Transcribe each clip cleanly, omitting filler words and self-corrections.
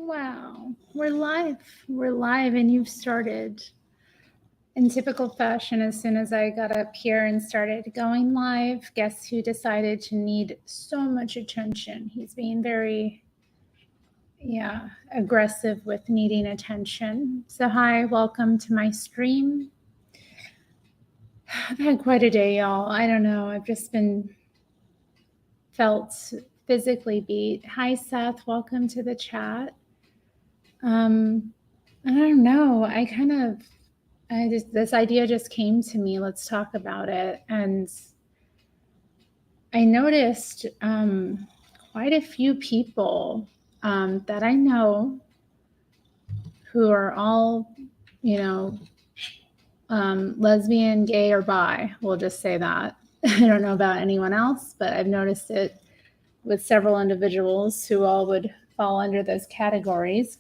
Wow, we're live. We're live, and you've started. In typical fashion, as soon as I got up here and started going live, guess who decided to need so much attention? He's being very, aggressive with needing attention. So, hi, welcome to my stream. I've had quite a day, y'all. I don't know. I've just been felt physically beat. Hi, Seth. Welcome to the chat. I don't know. This idea just came to me. Let's talk about it. And I noticed quite a few people that I know who are all, lesbian, gay, or bi. We'll just say that. I don't know about anyone else, but I've noticed it with several individuals who all would fall under those categories,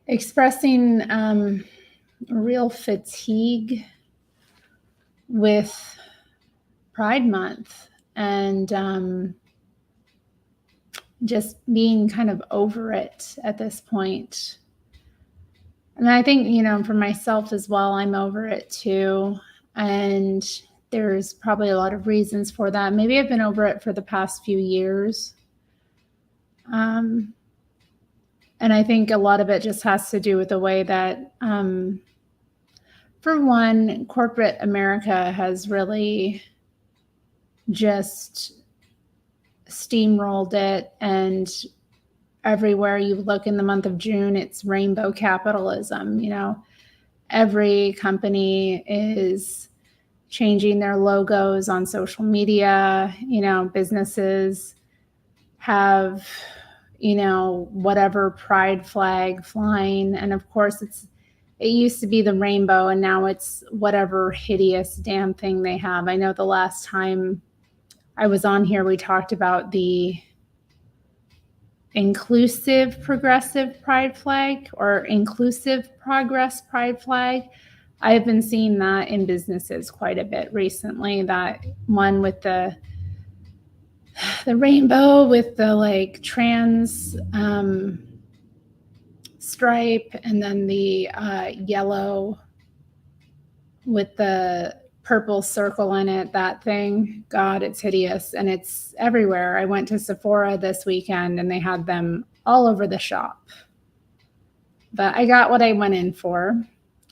expressing real fatigue with Pride Month and just being kind of over it at this point. And I think, for myself as well, I'm over it too. And there's probably a lot of reasons for that. Maybe I've been over it for the past few years. And I think a lot of it just has to do with the way that, for one, corporate America has really just steamrolled it. And everywhere you look in the month of June, it's rainbow capitalism. Every company is changing their logos on social media. Businesses have whatever pride flag flying. And of course it used to be the rainbow, and now it's whatever hideous damn thing they have. I know the last time I was on here, we talked about the inclusive progressive pride flag or inclusive progress pride flag. I've been seeing that in businesses quite a bit recently, that one with the rainbow with the trans stripe, and then the yellow with the purple circle in it, that thing. God, it's hideous. And it's everywhere. I went to Sephora this weekend and they had them all over the shop. But I got what I went in for.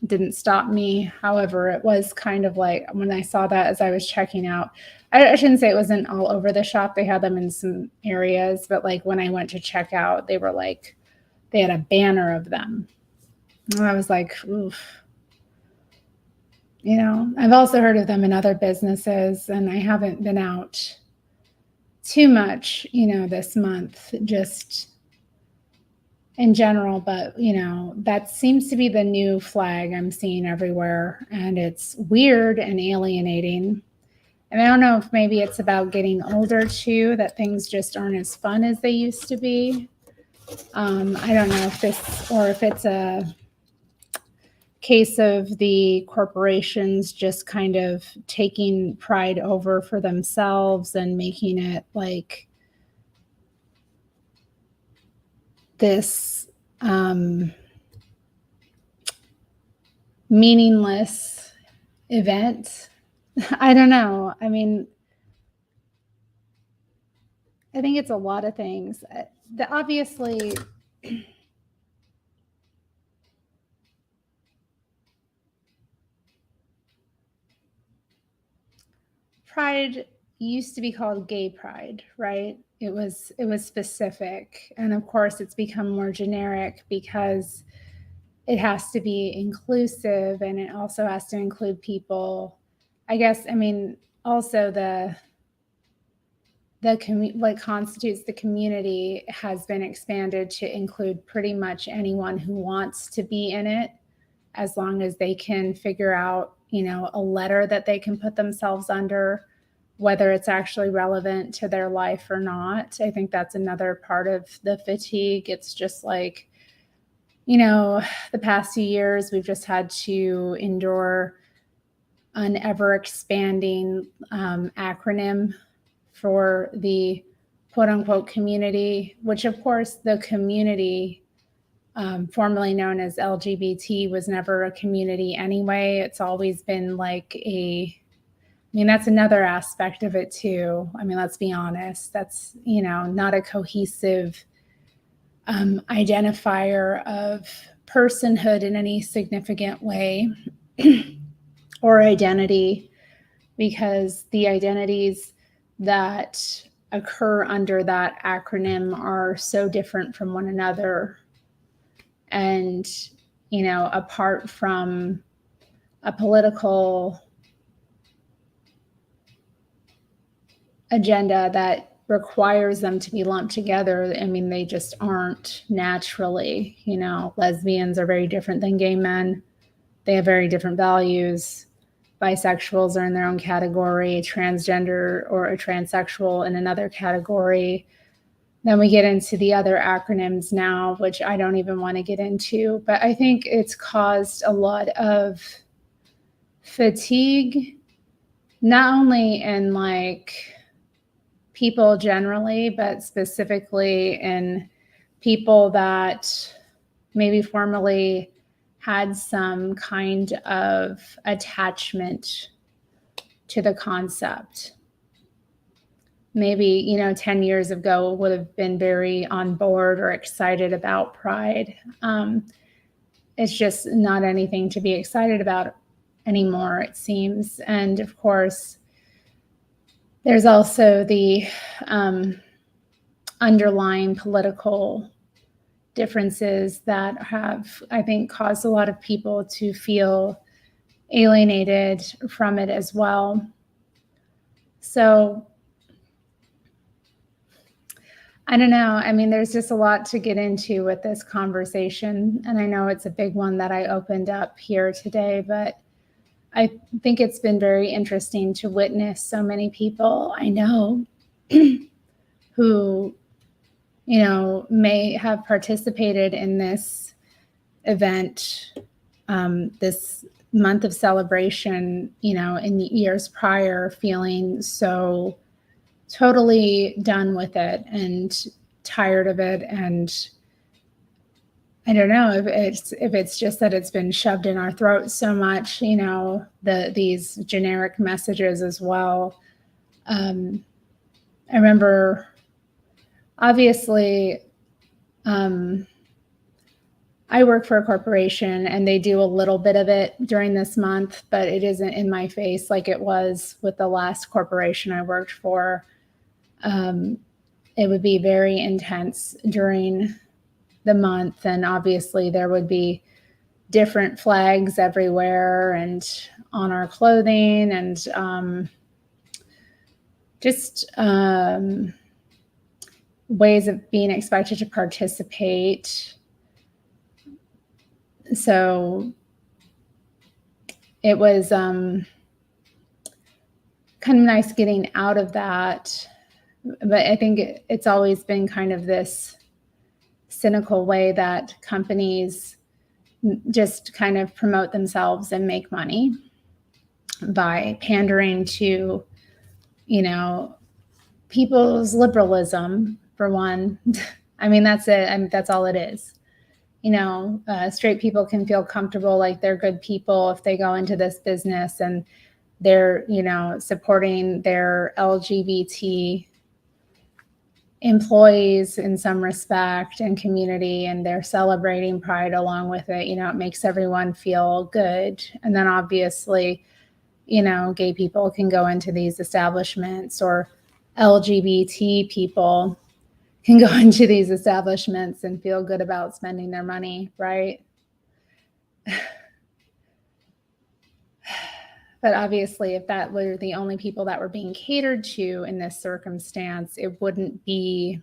It didn't stop me. However, it was kind of like when I saw that as I was checking out, I shouldn't say it wasn't all over the shop. They had them in some areas, but when I went to check out, they were they had a banner of them. And I was like, oof. I've also heard of them in other businesses, and I haven't been out too much, this month, just in general. But, that seems to be the new flag I'm seeing everywhere, and it's weird and alienating. And I don't know if maybe it's about getting older too, that things just aren't as fun as they used to be. I don't know if it's a case of the corporations just kind of taking pride over for themselves and making it this meaningless event. I don't know. I mean, I think it's a lot of things. Obviously, Pride used to be called Gay Pride, right? It was specific. And of course, it's become more generic because it has to be inclusive, and it also has to include people. I guess, also what constitutes the community has been expanded to include pretty much anyone who wants to be in it, as long as they can figure out, a letter that they can put themselves under, whether it's actually relevant to their life or not. I think that's another part of the fatigue. It's just the past few years, we've just had to endure an ever expanding acronym for the quote unquote community, which of course the community, formerly known as LGBT, was never a community anyway. It's always been like that's another aspect of it too. I mean, let's be honest. That's, not a cohesive identifier of personhood in any significant way or identity, because the identities that occur under that acronym are so different from one another. And, apart from a political agenda that requires them to be lumped together, they just aren't naturally. Lesbians are very different than gay men. They have very different values. Bisexuals are in their own category, transgender or a transsexual in another category. Then we get into the other acronyms now, which I don't even want to get into, but I think it's caused a lot of fatigue, not only in people generally, but specifically in people that maybe formerly had some kind of attachment to the concept. Maybe, 10 years ago would have been very on board or excited about Pride. It's just not anything to be excited about anymore, it seems. And of course, there's also the underlying political differences that have, I think, caused a lot of people to feel alienated from it as well. So I don't know. There's just a lot to get into with this conversation. And I know it's a big one that I opened up here today, but I think it's been very interesting to witness so many people I know who, may have participated in this event, this month of celebration, in the years prior, feeling so totally done with it and tired of it. And I don't know if it's just that it's been shoved in our throats so much, these generic messages as well. I remember, obviously, I work for a corporation and they do a little bit of it during this month, but it isn't in my face like it was with the last corporation I worked for. It would be very intense during the month, and obviously there would be different flags everywhere and on our clothing, and just ways of being expected to participate. So it was kind of nice getting out of that, but I think it's always been kind of this cynical way that companies just kind of promote themselves and make money by pandering to, people's liberalism, for one. That's it. That's all it is. Straight people can feel comfortable like they're good people if they go into this business and they're, supporting their LGBT employees in some respect and community, and they're celebrating Pride along with it. It makes everyone feel good. And then obviously, gay people can go into these establishments, or LGBT people can go into these establishments and feel good about spending their money, right? But obviously, if that were the only people that were being catered to in this circumstance, it wouldn't be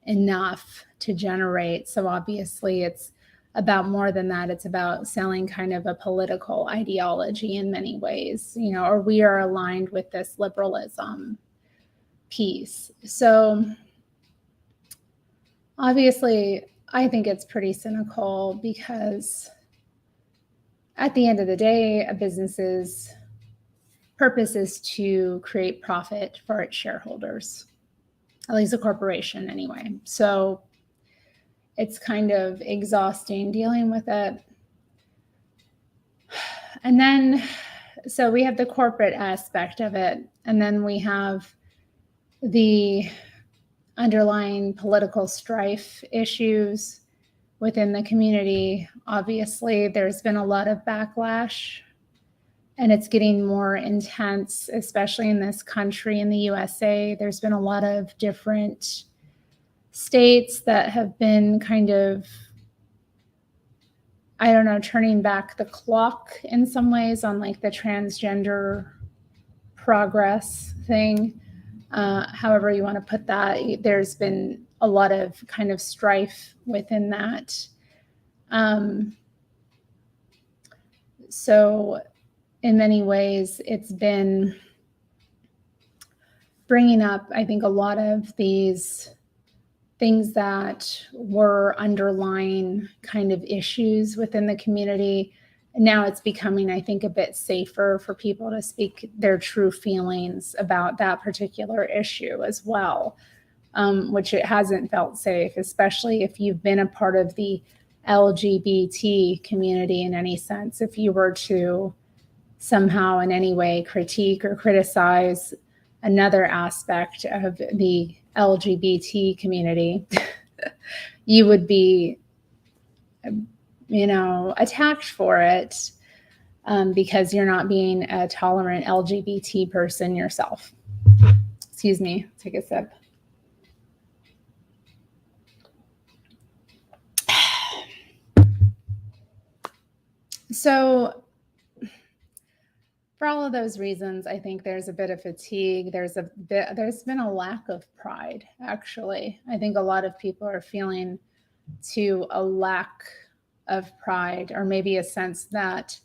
enough to generate. So obviously, it's about more than that. It's about selling kind of a political ideology in many ways, or we are aligned with this liberalism piece. So obviously, I think it's pretty cynical, because at the end of the day, a business's purpose is to create profit for its shareholders. at least a corporation anyway. So it's kind of exhausting dealing with it. And then, so we have the corporate aspect of it, and then we have the underlying political strife issues within the community. Obviously, there's been a lot of backlash, and it's getting more intense, especially in this country, in the USA. There's been a lot of different states that have been kind of, I don't know, turning back the clock in some ways on like the transgender progress thing. However you want to put that, there's been a lot of kind of strife within that. So in many ways, it's been bringing up, I think, a lot of these things that were underlying kind of issues within the community. Now it's becoming, I think, a bit safer for people to speak their true feelings about that particular issue as well, which it hasn't felt safe, especially if you've been a part of the LGBT community in any sense. If you were to somehow in any way critique or criticize another aspect of the LGBT community, you would be, attacked for it because you're not being a tolerant LGBT person yourself. Excuse me, take a sip. So for all of those reasons, I think there's a bit of fatigue. There's been a lack of pride, actually. I think a lot of people are feeling to a lack of pride, or maybe a sense that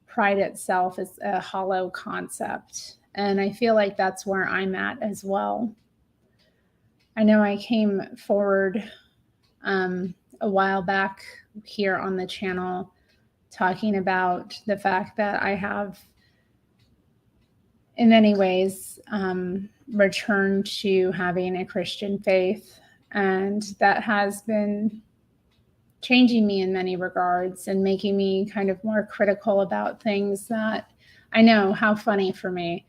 pride itself is a hollow concept. And I feel like that's where I'm at as well. I know I came forward a while back here on the channel talking about the fact that I have, in many ways, returned to having a Christian faith, and that has been changing me in many regards and making me kind of more critical about things that I know, how funny for me,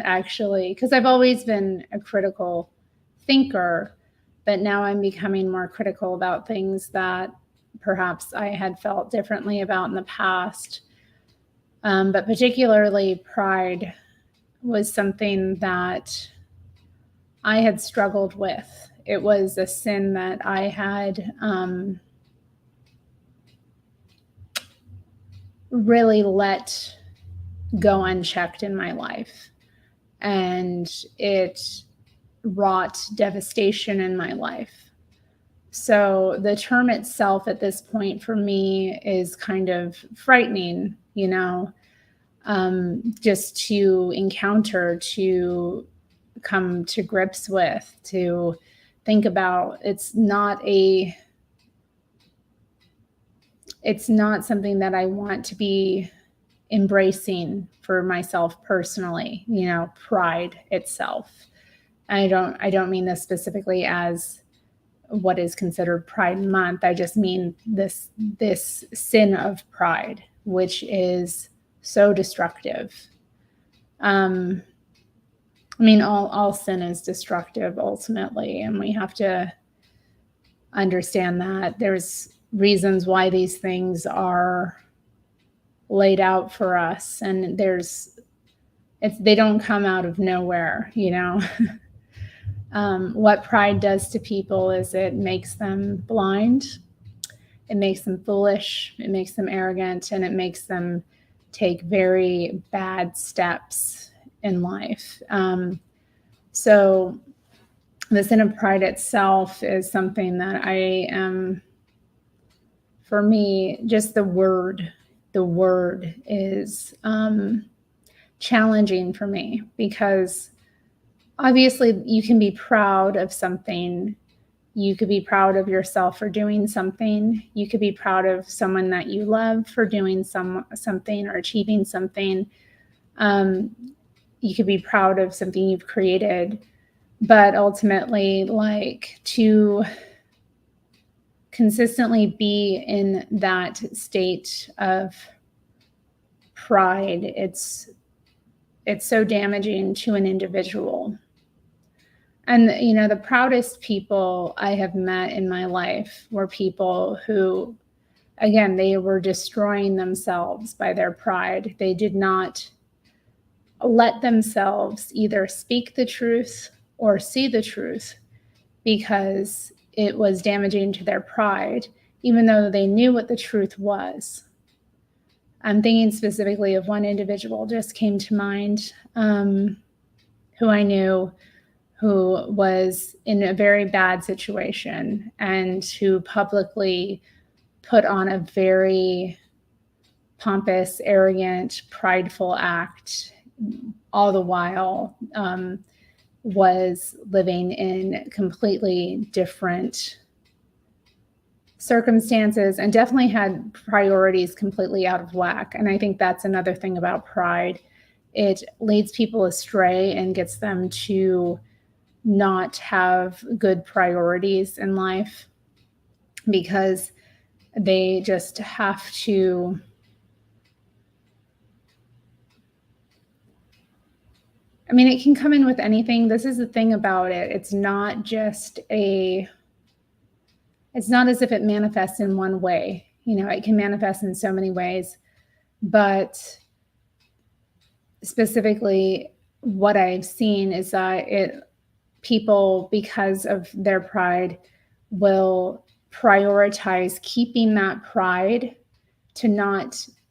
actually, because I've always been a critical thinker, but now I'm becoming more critical about things that perhaps I had felt differently about in the past. But particularly pride was something that I had struggled with. It was a sin that I had really let go unchecked in my life. And it wrought devastation in my life. So the term itself at this point for me is kind of frightening, just to encounter, to come to grips with, to think about. It's not something that I want to be embracing for myself personally, pride itself. I don't mean this specifically as what is considered Pride Month. I just mean this sin of pride, which is so destructive. All sin is destructive ultimately, and we have to understand that there's reasons why these things are laid out for us, and they don't come out of nowhere, What pride does to people is it makes them blind, it makes them foolish, it makes them arrogant, and it makes them take very bad steps in life. So the sin of pride itself is something that I am, for me, just the word is challenging for me, because obviously you can be proud of something. You could be proud of yourself for doing something. You could be proud of someone that you love for doing something or achieving something. You could be proud of something you've created. but ultimately, like, to consistently be in that state of pride, it's so damaging to an individual. And, the proudest people I have met in my life were people who, again, they were destroying themselves by their pride. They did not let themselves either speak the truth or see the truth because it was damaging to their pride, even though they knew what the truth was. I'm thinking specifically of one individual just came to mind, who I knew, who was in a very bad situation and who publicly put on a very pompous, arrogant, prideful act, all the while was living in completely different circumstances and definitely had priorities completely out of whack. And I think that's another thing about pride. It leads people astray and gets them to not have good priorities in life because they just have to it can come in with anything. This is the thing about it. It's not as if it manifests in one way. It can manifest in so many ways, but specifically what I've seen is that people, because of their pride, will prioritize keeping that pride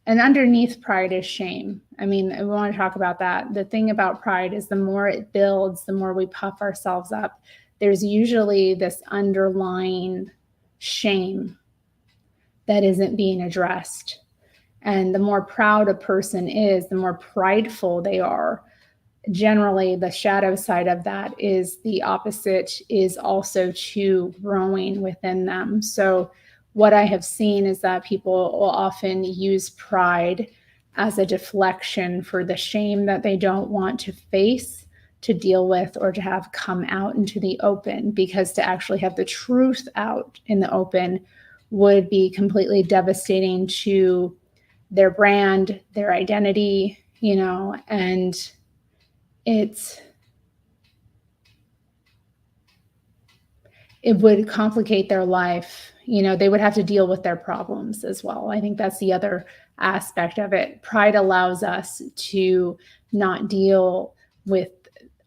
and underneath pride is shame. We want to talk about that. The thing about pride is the more it builds, the more we puff ourselves up. There's usually this underlying shame that isn't being addressed. And the more proud a person is, the more prideful they are. Generally, the shadow side of that is the opposite, is also too growing within them. So what I have seen is that people will often use pride as a deflection for the shame that they don't want to face, to deal with, or to have come out into the open, because to actually have the truth out in the open would be completely devastating to their brand, their identity, and it would complicate their life. They would have to deal with their problems as well. I think that's the other aspect of it. Pride allows us to not deal with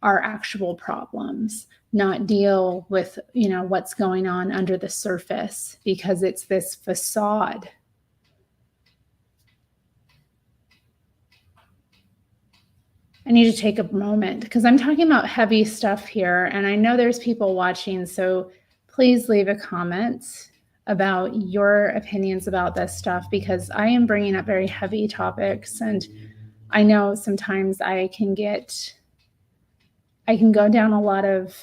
our actual problems, not deal with, what's going on under the surface, because it's this facade. I need to take a moment because I'm talking about heavy stuff here, and I know there's people watching, so please leave a comment about your opinions about this stuff, because I am bringing up very heavy topics, and I know sometimes I can go down a lot of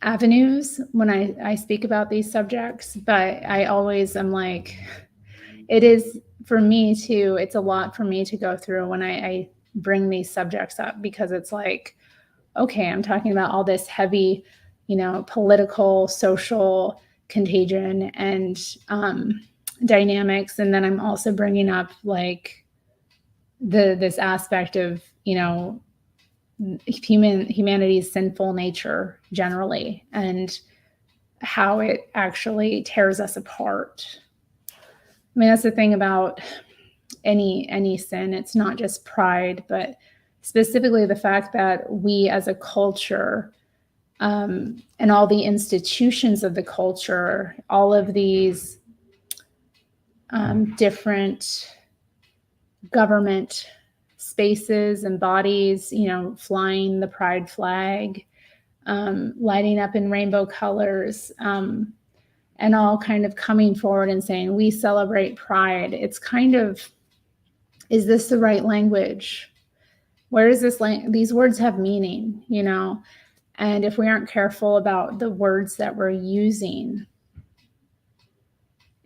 avenues when I speak about these subjects, but I always am like, it is for me too, it's a lot for me to go through when I bring these subjects up, because it's like, okay, I'm talking about all this heavy, political, social contagion and dynamics. And then I'm also bringing up like this aspect of, humanity's sinful nature generally, and how it actually tears us apart. That's the thing about any sin. It's not just pride, but specifically the fact that we as a culture, and all the institutions of the culture, all of these different government spaces and bodies, flying the pride flag, lighting up in rainbow colors, and all kind of coming forward and saying, we celebrate pride. It's kind of, is this the right language? Where is this these words have meaning, And if we aren't careful about the words that we're using,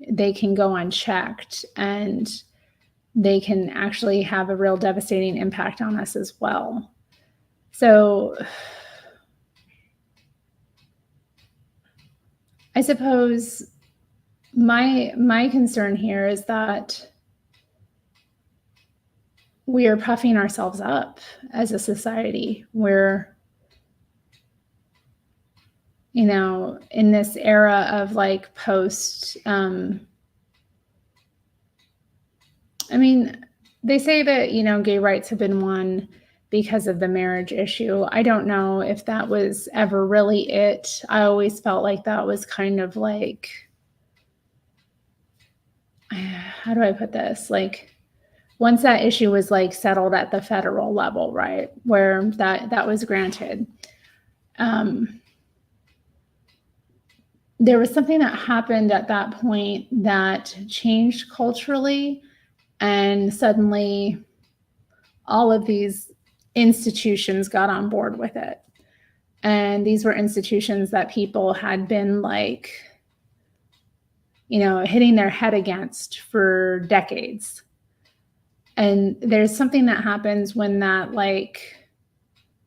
they can go unchecked, and they can actually have a real devastating impact on us as well. So I suppose my concern here is that we are puffing ourselves up as a society. We're, in this era of like post, they say that, gay rights have been won because of the marriage issue. I don't know if that was ever really it. I always felt like that was kind of like, how do I put this? Like, once that issue was like settled at the federal level, right, where that was granted, there was something that happened at that point that changed culturally, and suddenly all of these institutions got on board with it. And these were institutions that people had been like, hitting their head against for decades. And there's something that happens when that like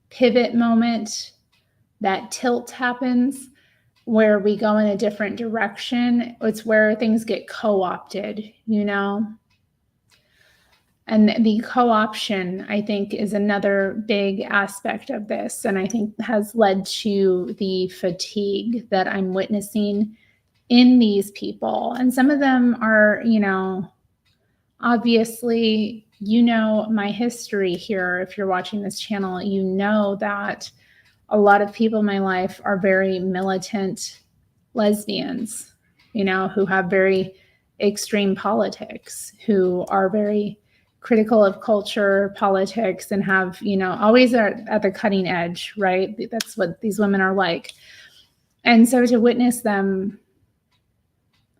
pivot moment, that tilt happens, where we go in a different direction. It's where things get co-opted, And the co-option, I think, is another big aspect of this, and I think has led to the fatigue that I'm witnessing in these people. And some of them are, obviously, my history here. If you're watching this channel, you know that a lot of people in my life are very militant lesbians, who have very extreme politics, who are very critical of culture, politics, and have, always at the cutting edge, right? That's what these women are like. And so to witness them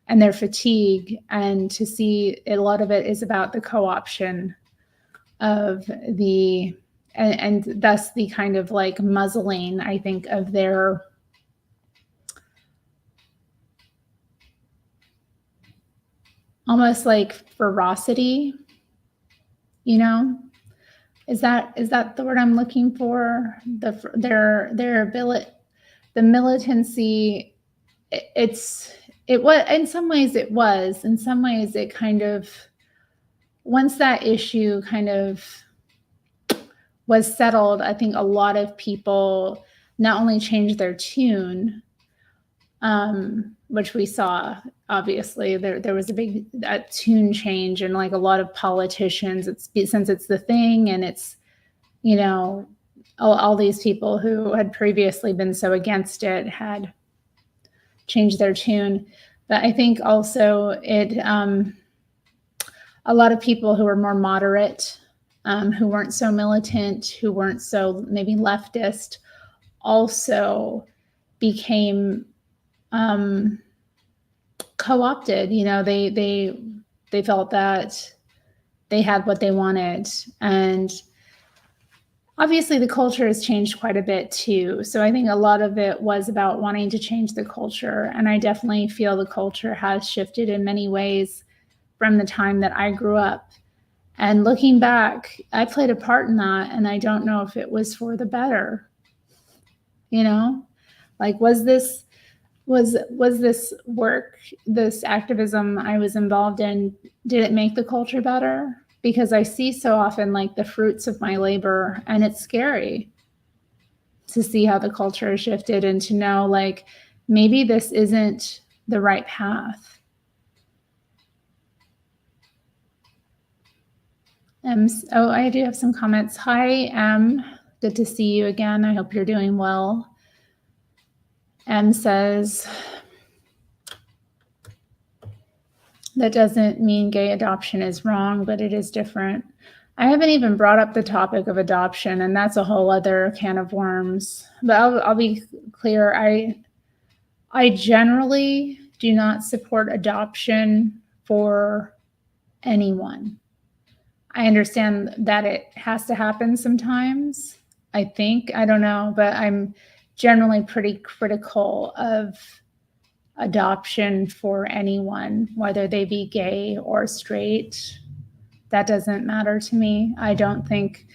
and their fatigue, and to see a lot of it is about the co-option of and thus the kind of like muzzling, I think, of their almost like ferocity, is that the word I'm looking for? Their ability, the militancy. It was, in some ways it was, in some ways it kind of, once that issue kind of was settled, I think a lot of people not only changed their tune, which we saw, obviously there was a big tune change, and like a lot of politicians, since it's the thing, and it's, all these people who had previously been so against it had changed their tune. But I think also a lot of people who were more moderate, who weren't so militant, who weren't so maybe leftist, also became co-opted. They felt that they had what they wanted. And obviously the culture has changed quite a bit too. So I think a lot of it was about wanting to change the culture. And I definitely feel the culture has shifted in many ways from the time that I grew up. And looking back, I played a part in that, and I don't know if it was for the better. Like, was this work, this activism I was involved in, did it make the culture better? Because I see so often like the fruits of my labor, and it's scary to see how the culture has shifted, and to know like maybe this isn't the right path. I do have some comments. Hi, good to see you again. I hope you're doing well. M says, that doesn't mean gay adoption is wrong, but it is different. I haven't even brought up the topic of adoption, and that's a whole other can of worms. But I'll be clear. I generally do not support adoption for anyone. I understand that it has to happen sometimes. I don't know, but I'm generally pretty critical of adoption for anyone, whether they be gay or straight. That doesn't matter to me. I think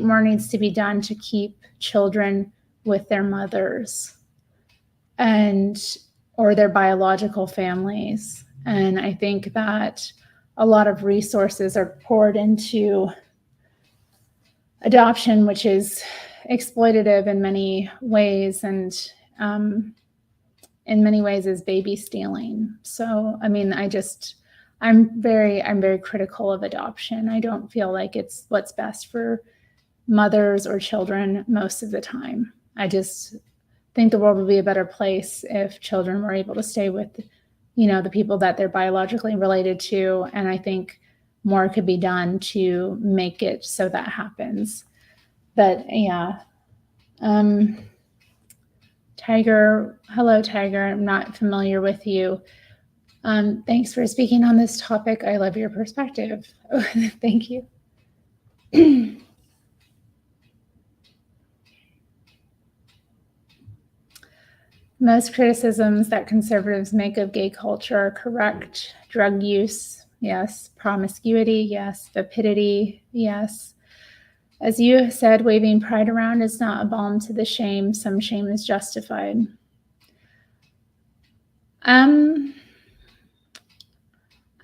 more needs to be done to keep children with their mothers. And or their biological families. And I think that a lot of resources are poured into adoption, which is exploitative in many ways, and in many ways is baby stealing. So, I mean, I'm very critical of adoption. I don't feel like it's what's best for mothers or children most of the time. I just think the world would be a better place if children were able to stay with, the people that they're biologically related to. And I think more could be done to make it so that happens. But yeah. Tiger, hello, Tiger. I'm not familiar with you. Thanks for speaking on this topic. I love your perspective. Thank you. Most criticisms that conservatives make of gay culture are correct. Drug use, yes. Promiscuity, yes. Vapidity, yes. As you said, waving pride around is not a balm to the shame. Some shame is justified. I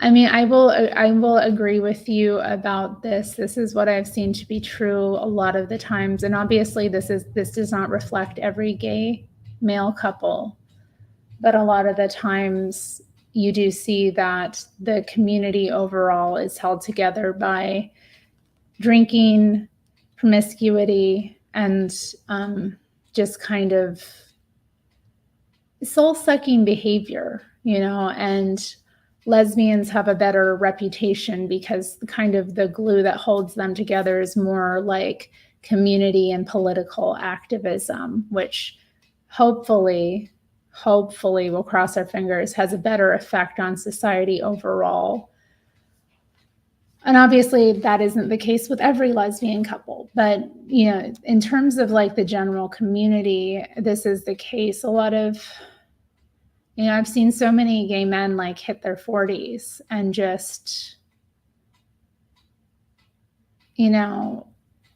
mean, I will agree with you about this. This is what I've seen to be true a lot of the times. And obviously this does not reflect every gay male couple. But a lot of the times you do see that the community overall is held together by drinking, promiscuity, and just kind of soul-sucking behavior, and lesbians have a better reputation because kind of the glue that holds them together is more like community and political activism, which hopefully we'll cross our fingers, has a better effect on society overall. And obviously that isn't the case with every lesbian couple, but in terms of like the general community, this is the case. A lot of, I've seen so many gay men like hit their 40s and just,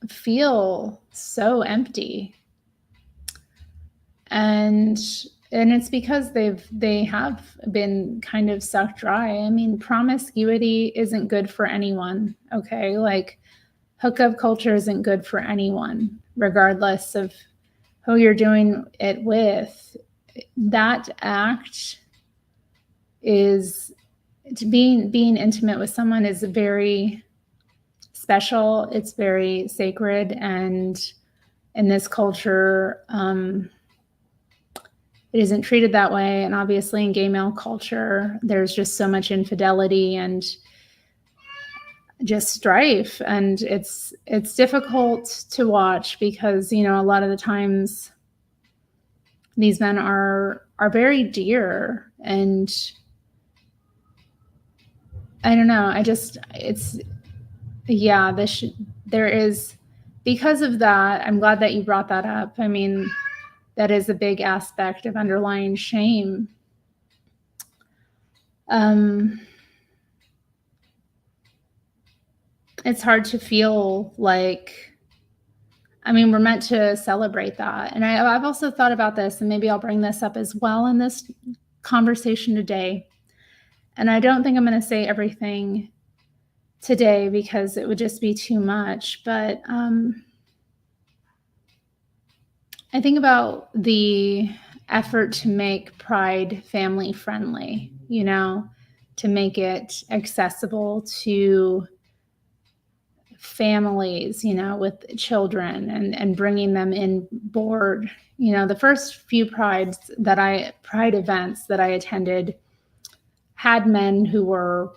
feel so empty. And it's because they have been kind of sucked dry. I mean, promiscuity isn't good for anyone, okay? Like hookup culture isn't good for anyone, regardless of who you're doing it with. That act is being intimate with someone is very special. It's very sacred, and in this culture, it isn't treated that way. And obviously in gay male culture, there's just so much infidelity and just strife. And it's difficult to watch because, a lot of the times these men are very dear. And I don't know, there is, because of that, I'm glad that you brought that up. I mean, that is a big aspect of underlying shame. It's hard to feel like, we're meant to celebrate that. And I've also thought about this, and maybe I'll bring this up as well in this conversation today. And I don't think I'm going to say everything today because it would just be too much. But I think about the effort to make Pride family friendly, to make it accessible to families, with children and bringing them in board. The first few Pride events that I attended had men who were,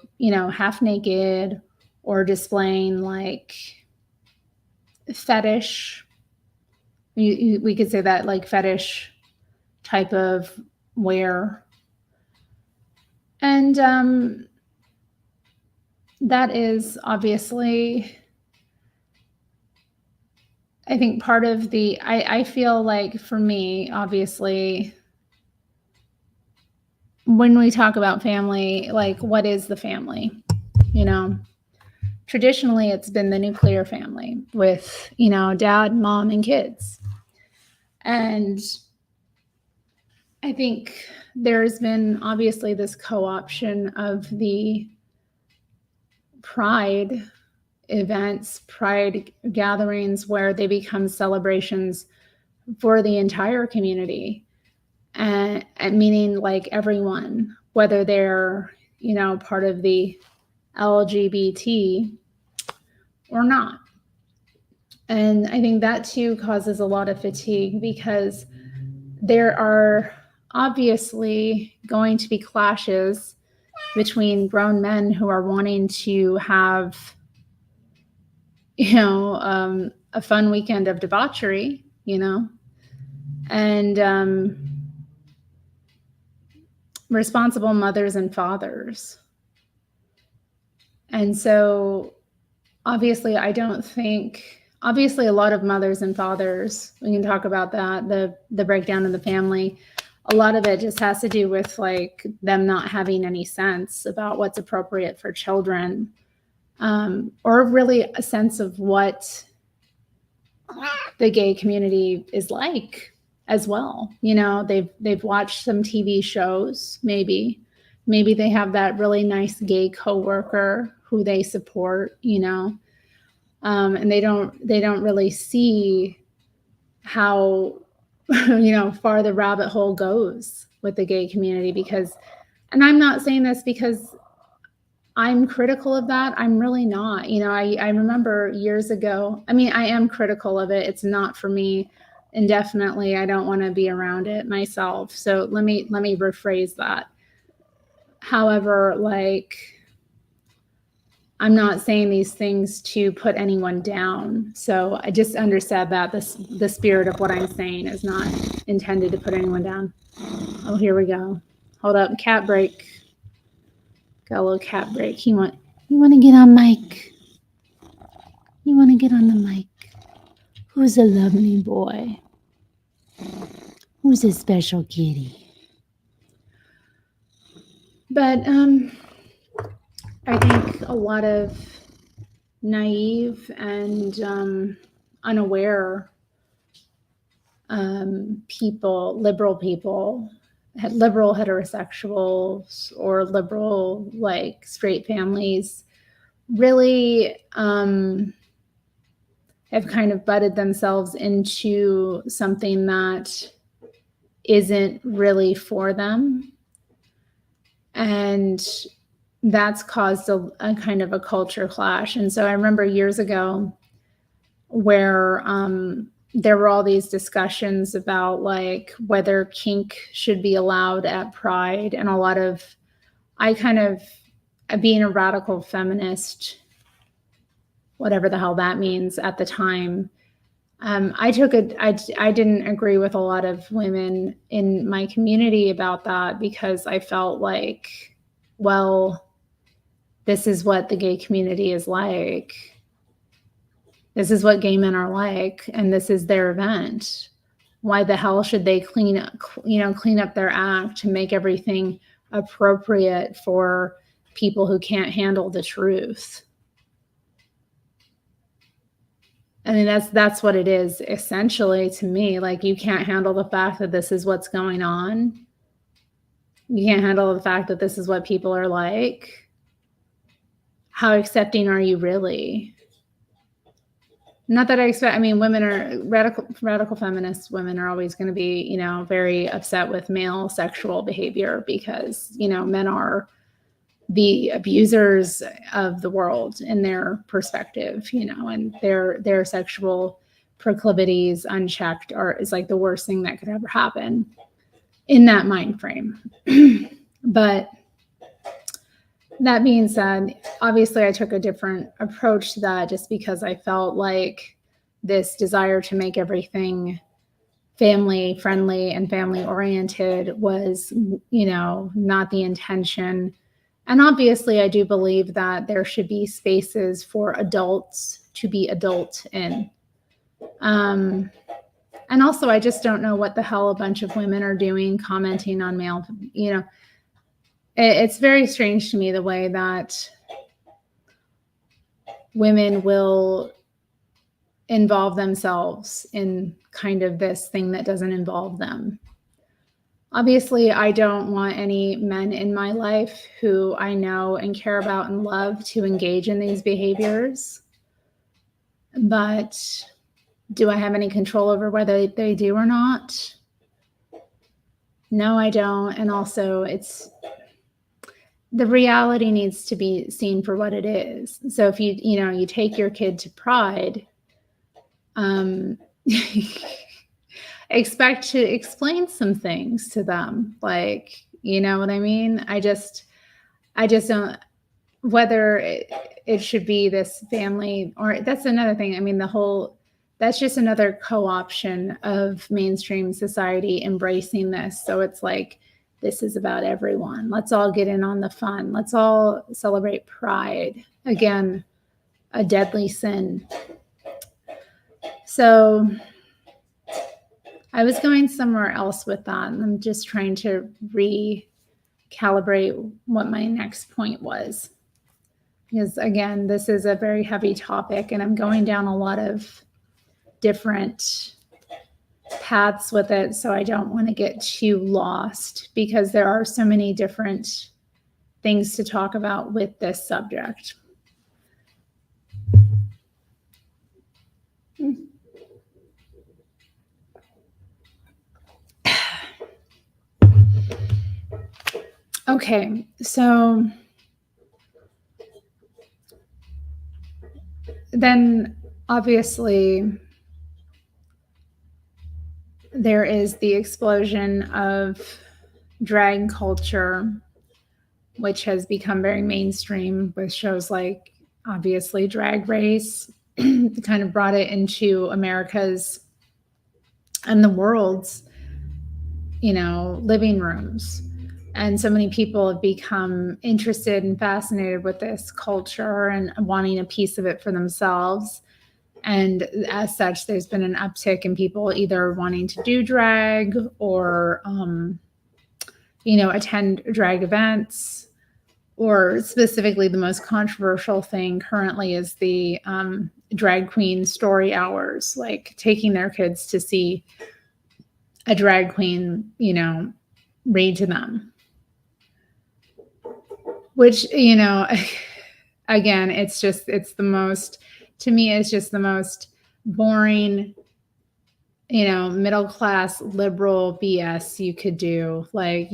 half naked or displaying like fetish. We could say that, like fetish type of wear. And that is obviously, I think, part of I feel like for me, obviously, when we talk about family, like what is the family? Traditionally it's been the nuclear family with, dad, mom, and kids. And I think there's been obviously this co-option of the pride events, pride gatherings, where they become celebrations for the entire community, and meaning like everyone, whether they're, part of the LGBT or not. And I think that too causes a lot of fatigue, because there are obviously going to be clashes between grown men who are wanting to have, a fun weekend of debauchery, and responsible mothers and fathers. And so obviously a lot of mothers and fathers, we can talk about that, the breakdown of the family. A lot of it just has to do with like them not having any sense about what's appropriate for children, or really a sense of what the gay community is like as well. They've watched some TV shows, maybe they have that really nice gay coworker who they support, and they don't really see how far the rabbit hole goes with the gay community. And I'm not saying this because I'm critical of that. I'm really not. I remember years ago, I am critical of it. It's not for me indefinitely. I don't want to be around it myself. So let me rephrase that. However, I'm not saying these things to put anyone down. So I just understand that the spirit of what I'm saying is not intended to put anyone down. Oh, here we go. Hold up, cat break. Got a little cat break. You want to get on mic? You want to get on the mic? Who's a lovely boy? Who's a special kitty? But I think a lot of naive and unaware people, liberal heterosexuals, or liberal straight families, really have kind of butted themselves into something that isn't really for them. And that's caused a kind of a culture clash. And so I remember years ago where there were all these discussions about whether kink should be allowed at Pride. And I kind of, being a radical feminist, whatever the hell that means at the time, I didn't agree with a lot of women in my community about that, because I felt like, well, this is what the gay community is like. This is what gay men are like, and this is their event. Why the hell should they clean up their act to make everything appropriate for people who can't handle the truth? I mean, that's what it is essentially to me. You can't handle the fact that this is what's going on. You can't handle the fact that this is what people are like. How accepting are you really? Not that I expect, women are radical feminist women are always going to be, very upset with male sexual behavior, because, men are the abusers of the world in their perspective, and their sexual proclivities unchecked is like the worst thing that could ever happen in that mind frame. But that being said, obviously I took a different approach to that, just because I felt like this desire to make everything family friendly and family oriented was, not the intention. And obviously I do believe that there should be spaces for adults to be adult in. And also, I just don't know what the hell a bunch of women are doing commenting on male, it's very strange to me the way that women will involve themselves in kind of this thing that doesn't involve them. Obviously, I don't want any men in my life who I know and care about and love to engage in these behaviors. But do I have any control over whether they do or not? No, I don't. And also, the reality needs to be seen for what it is. So if you take your kid to Pride, um, expect to explain some things to them. Like, you know what I mean? I just don't, whether it should be this family, or that's another thing. I mean, that's just another co-option of mainstream society embracing this. So it's like, this is about everyone. Let's all get in on the fun. Let's all celebrate Pride. Again, a deadly sin. So I was going somewhere else with that. And I'm just trying to recalibrate what my next point was. Because again, this is a very heavy topic and I'm going down a lot of different paths with it. So I don't want to get too lost because there are so many different things to talk about with this subject. Okay, so then obviously there is the explosion of drag culture, which has become very mainstream with shows like obviously Drag Race, kind of brought it into America's and the world's, living rooms. And so many people have become interested and fascinated with this culture and wanting a piece of it for themselves. And as such, there's been an uptick in people either wanting to do drag or, attend drag events. Or specifically, the most controversial thing currently is the drag queen story hours, like taking their kids to see a drag queen, read to them. Which, again, it's the most boring, middle class liberal BS you could do. Like,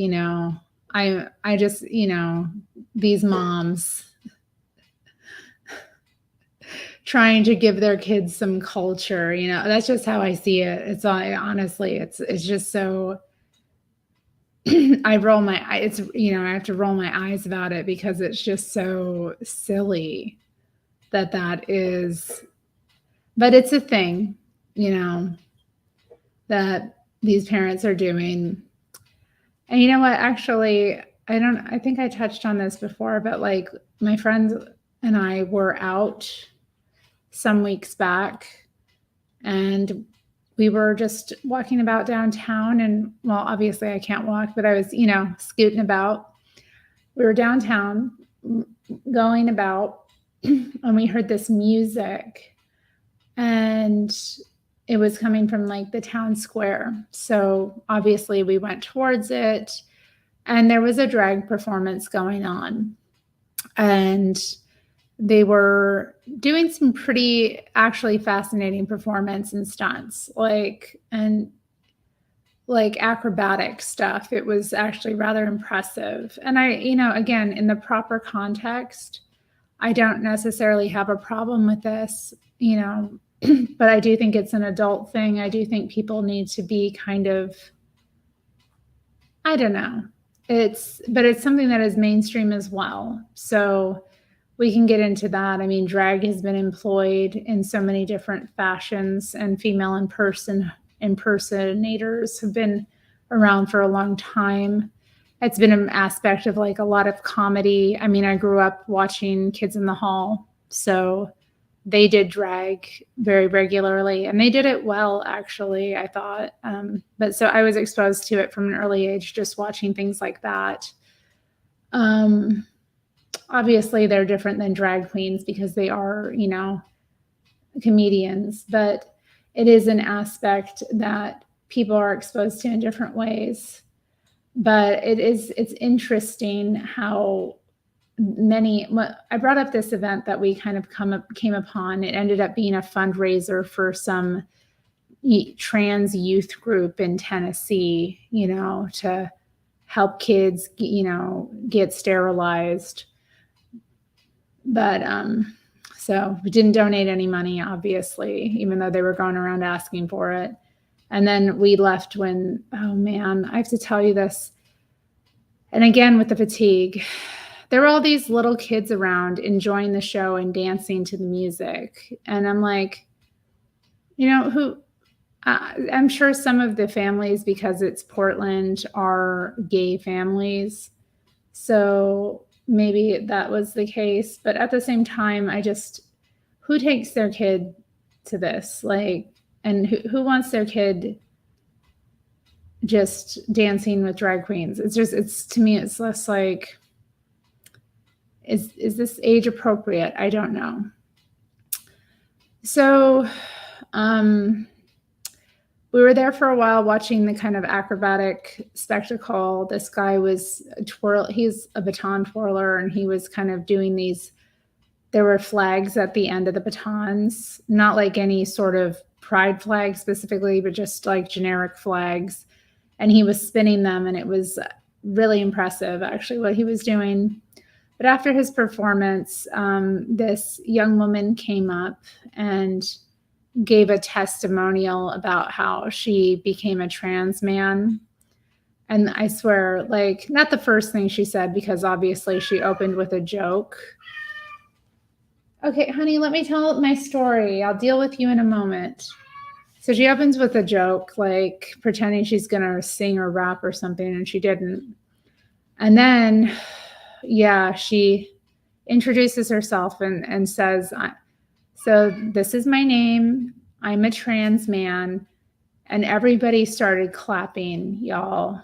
I just, these moms trying to give their kids some culture, that's just how I see it. It's honestly, it's just so I have to roll my eyes about it because it's just so silly that is, but it's a thing, that these parents are doing. And you know what, actually, I think I touched on this before, but like my friends and I were out some weeks back and we were just walking about downtown and, well, obviously I can't walk, but I was, scooting about. We were downtown going about and we heard this music and it was coming from like the town square. So obviously we went towards it and there was a drag performance going on. And they were doing some pretty actually fascinating performance and stunts, like acrobatic stuff. It was actually rather impressive. And I, again, in the proper context, I don't necessarily have a problem with this, but I do think it's an adult thing. I do think people need to be kind of, I don't know. But it's something that is mainstream as well. So we can get into that. I mean, drag has been employed in so many different fashions, and female impersonators have been around for a long time. It's been an aspect of like a lot of comedy. I mean, I grew up watching Kids in the Hall, so they did drag very regularly, and they did it well, actually, I thought. But so I was exposed to it from an early age, just watching things like that. Obviously, they're different than drag queens because they are, comedians, but it is an aspect that people are exposed to in different ways. But it's interesting how I brought up this event that we kind of came upon. It ended up being a fundraiser for some trans youth group in Tennessee, to help kids, get sterilized. But so we didn't donate any money, obviously, even though they were going around asking for it. And then we left when, oh man, I have to tell you this. And again, with the fatigue, there were all these little kids around enjoying the show and dancing to the music. And I'm like, I'm sure some of the families, because it's Portland, are gay families. So maybe that was the case. But at the same time, who takes their kid to this? And who wants their kid just dancing with drag queens? To me, it's less like, is this age appropriate? I don't know. So, we were there for a while watching the kind of acrobatic spectacle. This guy was he's a baton twirler, and he was kind of doing there were flags at the end of the batons, not like any sort of pride flag specifically, but just like generic flags. And he was spinning them, and it was really impressive, actually, what he was doing. But after his performance, this young woman came up and gave a testimonial about how she became a trans man. And I swear, not the first thing she said, because obviously she opened with a joke. Okay, honey, let me tell my story. I'll deal with you in a moment. So she opens with a joke, pretending she's going to sing or rap or something, and she didn't. And then, she introduces herself and says, so this is my name. I'm a trans man. And everybody started clapping, y'all.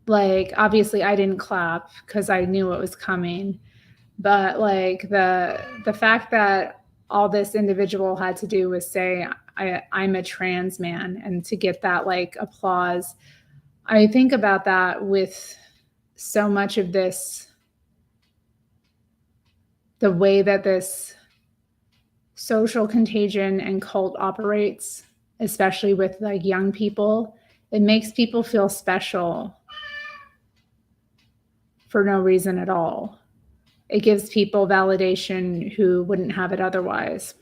Obviously I didn't clap because I knew what was coming. But the fact that all this individual had to do was say, I'm a trans man, and to get that applause. I think about that with so much of this, the way that this social contagion and cult operates, especially with young people. It makes people feel special for no reason at all. It gives people validation who wouldn't have it otherwise.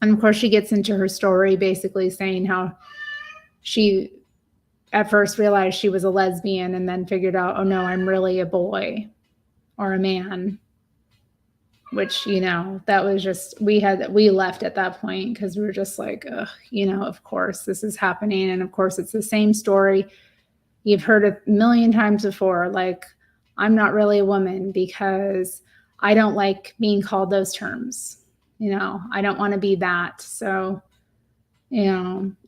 And of course, she gets into her story basically saying how she at first realized she was a lesbian and then figured out, oh no, I'm really a boy or a man. Which, that was just, we left at that point because we were just like, ugh, of course this is happening. And of course it's the same story you've heard a million times before. I'm not really a woman because I don't like being called those terms. I don't want to be that. So,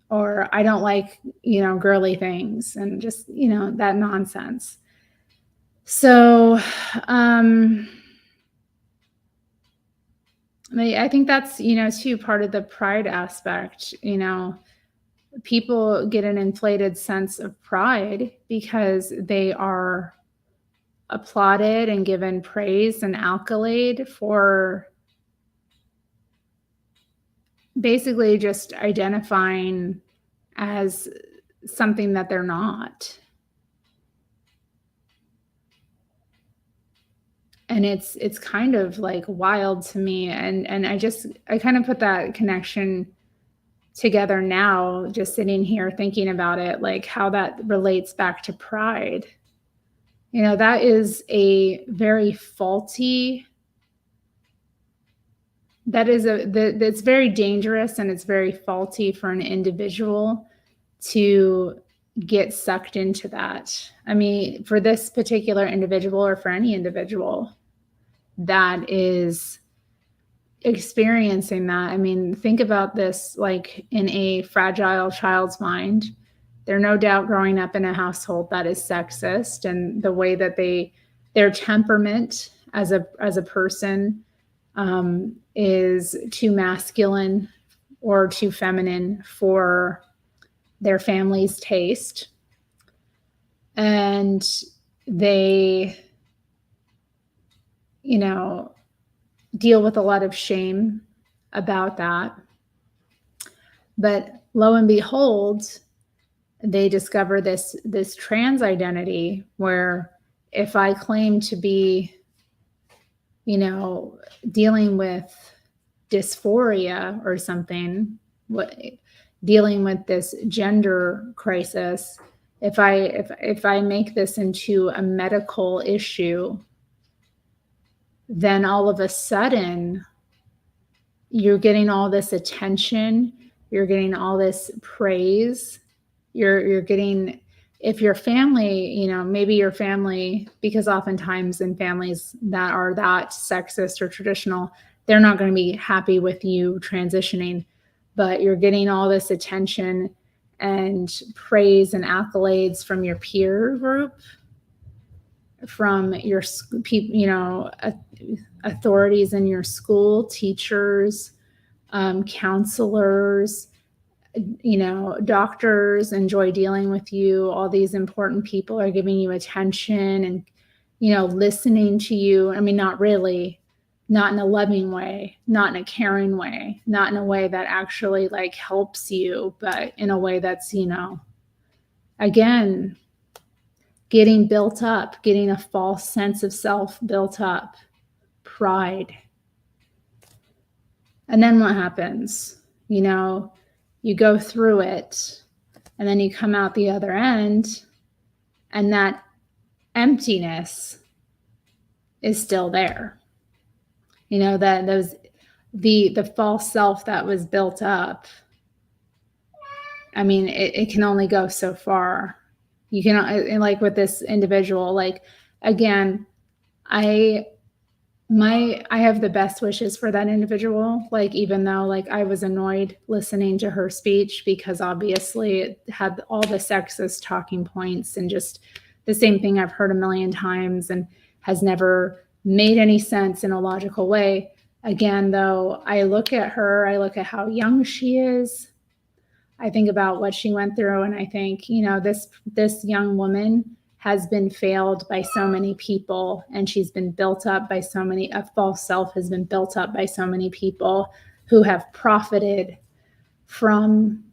or I don't like, girly things and just, that nonsense. So, I think that's, too, part of the pride aspect. People get an inflated sense of pride because they are applauded and given praise and accolade for basically just identifying as something that they're not. And it's kind of wild to me. And I kind of put that connection together now, just sitting here thinking about it, how that relates back to pride. That is a very faulty, that's very dangerous, and it's very faulty for an individual to get sucked into that. I mean, for this particular individual, or for any individual that is experiencing that. I mean, think about this in a fragile child's mind. They're no doubt growing up in a household that is sexist, and the way that their temperament as a person is too masculine or too feminine for their family's taste. and they, deal with a lot of shame about that. But lo and behold, they discover this trans identity where if I claim to be, dealing with dysphoria or something, dealing with this gender crisis, if I make this into a medical issue, then all of a sudden you're getting all this attention, you're getting all this praise, you're getting, if your family, maybe your family, because oftentimes in families that are that sexist or traditional, they're not going to be happy with you transitioning, but you're getting all this attention and praise and accolades from your peer group, from your people, authorities in your school, teachers, counselors, doctors enjoy dealing with you. All these important people are giving you attention and, listening to you. I mean, not really, not in a loving way, not in a caring way, not in a way that actually like helps you, but in a way that's, again, getting built up, getting a false sense of self built up, pride. And then what happens? You go through it and then you come out the other end and that emptiness is still there. The false self that was built up, I mean, it can only go so far. You can, like with this individual, like, again, I have the best wishes for that individual. Like, even though like I was annoyed listening to her speech because obviously it had all the sexist talking points and just the same thing I've heard a million times and has never made any sense in a logical way. Again, though, I look at her, I look at how young she is. I think about what she went through and I think, this young woman has been failed by so many people and she's been built up by so many, a false self has been built up by so many people who have profited from,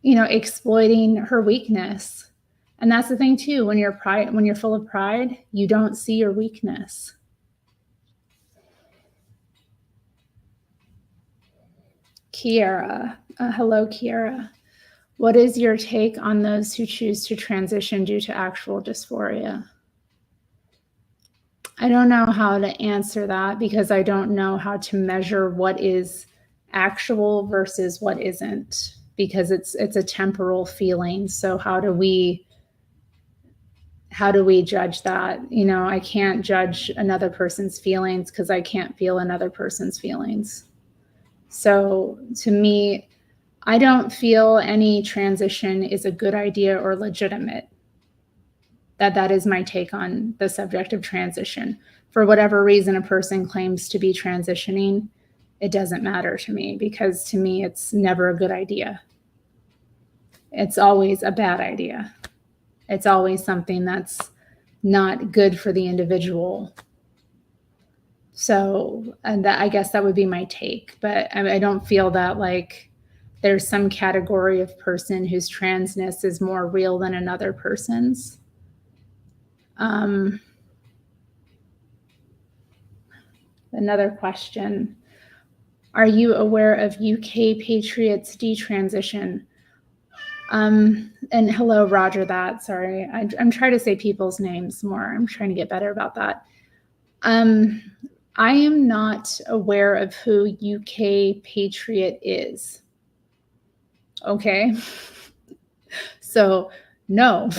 exploiting her weakness. And that's the thing too, when you're full of pride, you don't see your weakness. Kiara, hello, Kiara. What is your take on those who choose to transition due to actual dysphoria? I don't know how to answer that because I don't know how to measure what is actual versus what isn't, because it's a temporal feeling. So how do we judge that? I can't judge another person's feelings because I can't feel another person's feelings. So to me, I don't feel any transition is a good idea or legitimate. That is my take on the subject of transition. For whatever reason a person claims to be transitioning, it doesn't matter to me, because to me it's never a good idea. It's always a bad idea. It's always something that's not good for the individual. So, and that, I guess that would be my take, but I don't feel that like there's some category of person whose transness is more real than another person's. Another question. Are you aware of UK Patriots detransition? And hello, Roger that. Sorry, I'm trying to say people's names more. I'm trying to get better about that. I am not aware of who UK Patriot is. Okay. So no,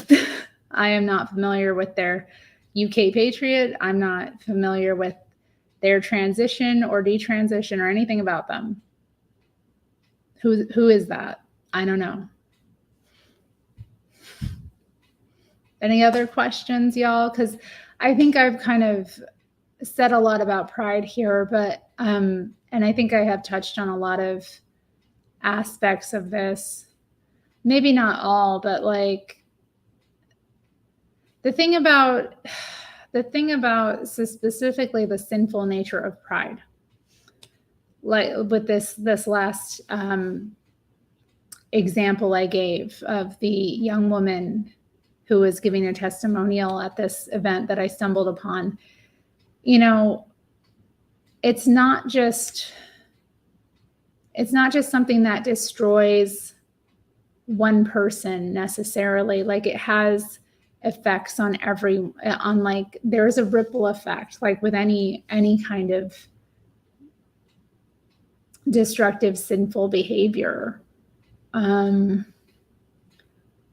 I am not familiar with their UK Patriot. I'm not familiar with their transition or detransition or anything about them. Who is that? I don't know. Any other questions, y'all? Because I think I've kind of said a lot about pride here, but and I think I have touched on a lot of aspects of this. Maybe not all, but like The thing about so specifically the sinful nature of pride, like with this last example I gave of the young woman who was giving a testimonial at this event that I stumbled upon, you know, it's not just something that destroys one person necessarily. Like it has effects on like there's a ripple effect, like with any kind of destructive, sinful behavior.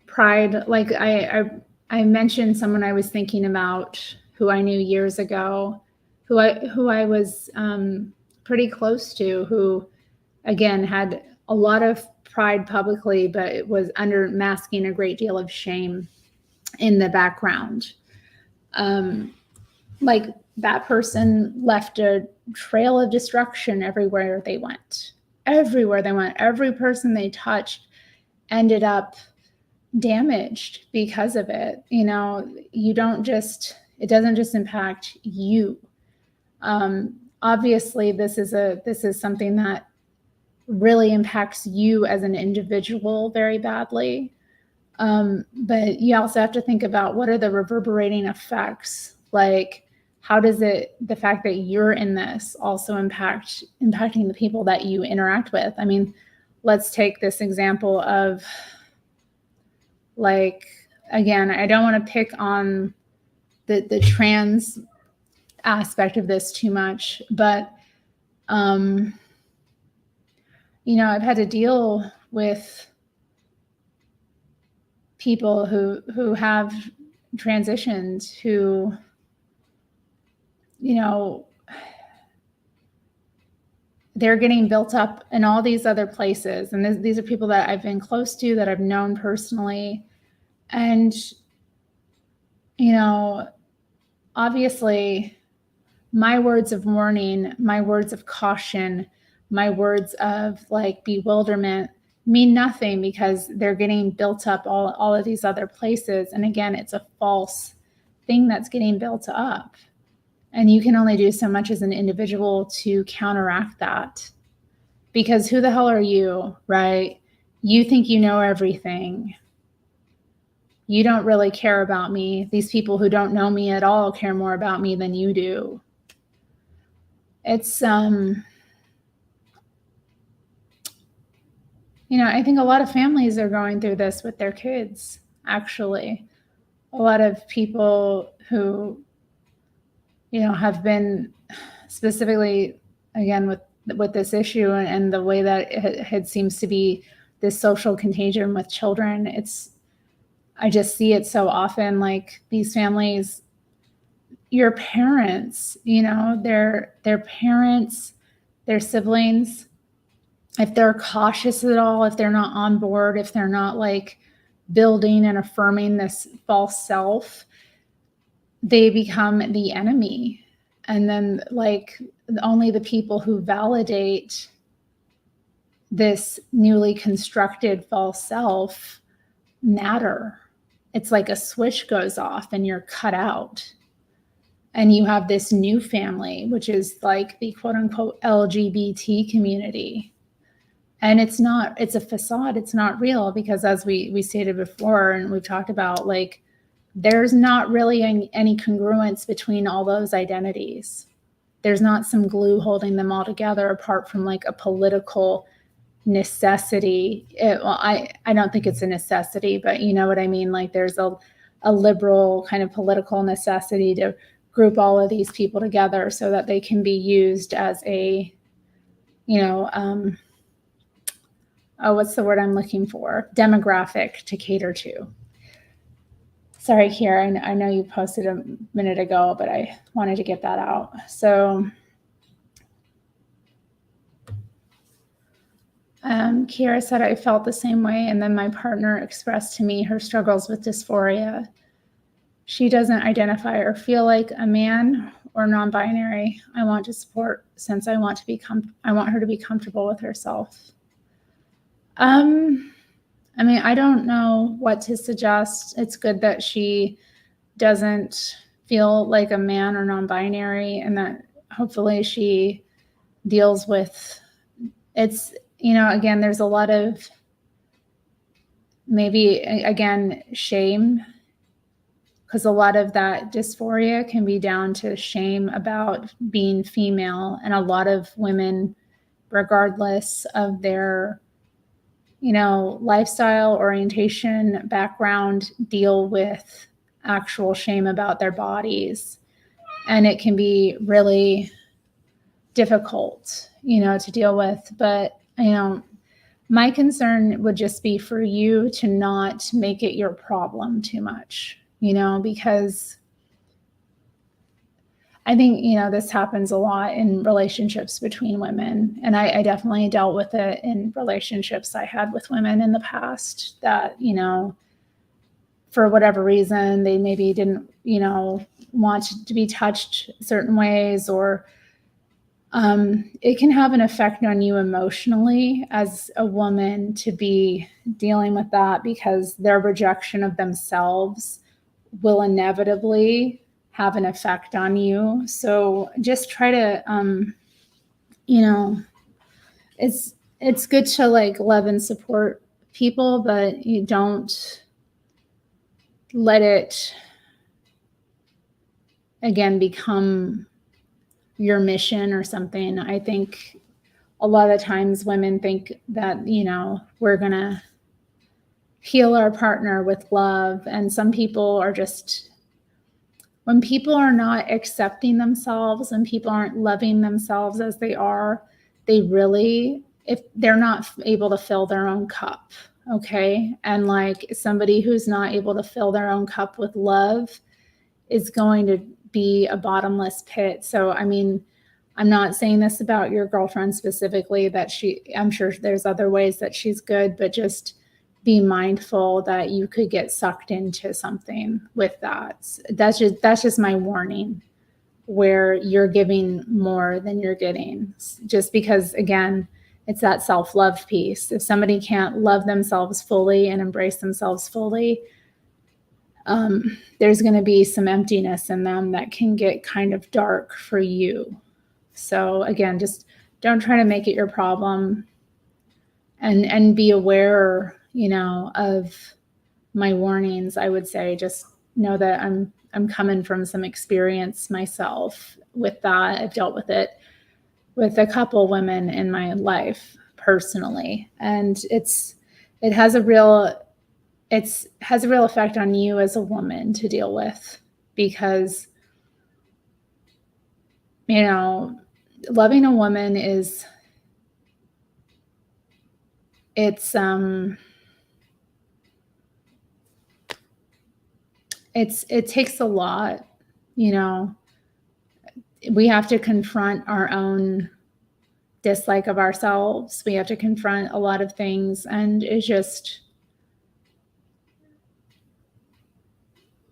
Pride, like I mentioned someone I was thinking about who I knew years ago, who I was pretty close to, who again had a lot of pride publicly, but it was under masking a great deal of shame in the background. Like that person left a trail of destruction everywhere they went. Everywhere they went, every person they touched ended up damaged because of it. You know, it doesn't just impact you. Obviously, this is something that really impacts you as an individual very badly. But you also have to think about what are the reverberating effects. Like, how does the fact that you're in this also impacting the people that you interact with? I mean, let's take this example of, like, again, I don't want to pick on the trans aspect of this too much, but you know, I've had to deal with people who have transitioned, who, you know, they're getting built up in all these other places. And these are people that I've been close to, that I've known personally. And, you know, obviously my words of warning, my words of caution, my words of like bewilderment mean nothing, because they're getting built up all of these other places. And again, it's a false thing that's getting built up. And you can only do so much as an individual to counteract that. Because who the hell are you, right? You think you know everything. You don't really care about me. These people who don't know me at all care more about me than you do. It's, you know, I think a lot of families are going through this with their kids, actually. A lot of people who, you know, have been specifically, again, with this issue and the way that it seems to be this social contagion with children. I just see it so often, like these families, your parents, you know, their parents, their siblings, if they're cautious at all, if they're not on board, if they're not like building and affirming this false self, they become the enemy. And then like only the people who validate this newly constructed false self matter. It's like a switch goes off and you're cut out. And you have this new family, which is like the quote unquote LGBT community. And it's a facade. It's not real, because as we stated before, and we've talked about, like, there's not really any congruence between all those identities. There's not some glue holding them all together apart from like a political necessity. I don't think it's a necessity, but you know what I mean? Like there's a liberal kind of political necessity to group all of these people together so that they can be used as a, you know, what's the word I'm looking for? Demographic to cater to. Sorry, Kiera, I know you posted a minute ago, but I wanted to get that out. So Kiera said, I felt the same way, and then my partner expressed to me her struggles with dysphoria. She doesn't identify or feel like a man or non-binary. I want to support, since I want her to be comfortable with herself. I mean, I don't know what to suggest. It's good that she doesn't feel like a man or non-binary, and that hopefully she deals with it's, again, there's a lot of maybe, again, shame, because a lot of that dysphoria can be down to shame about being female. And a lot of women, regardless of their, lifestyle, orientation, background, deal with actual shame about their bodies. And it can be really difficult, to deal with. But, my concern would just be for you to not make it your problem too much, because I think, this happens a lot in relationships between women. And I definitely dealt with it in relationships I had with women in the past that, for whatever reason, they maybe didn't, want to be touched certain ways, or it can have an effect on you emotionally as a woman to be dealing with that, because their rejection of themselves will inevitably have an effect on you. So just try to, it's good to like love and support people, but you don't let it, again, become your mission or something. I think a lot of times women think that, we're going to heal our partner with love. And some people are just, when people are not accepting themselves and people aren't loving themselves as they are, they really, if they're not able to fill their own cup, okay? And like somebody who's not able to fill their own cup with love is going to be a bottomless pit. So, I mean, I'm not saying this about your girlfriend specifically, that I'm sure there's other ways that she's good, but just be mindful that you could get sucked into something with that. That's just my warning, where you're giving more than you're getting, just because, again, it's that self-love piece. If somebody can't love themselves fully and embrace themselves fully, there's going to be some emptiness in them that can get kind of dark for you. So again, just don't try to make it your problem, and be aware, of my warnings. I would say just know that I'm coming from some experience myself with that. I've dealt with it with a couple women in my life personally, and it has a real effect on you as a woman to deal with, because, loving a woman it takes a lot. We have to confront our own dislike of ourselves. We have to confront a lot of things, and it's just,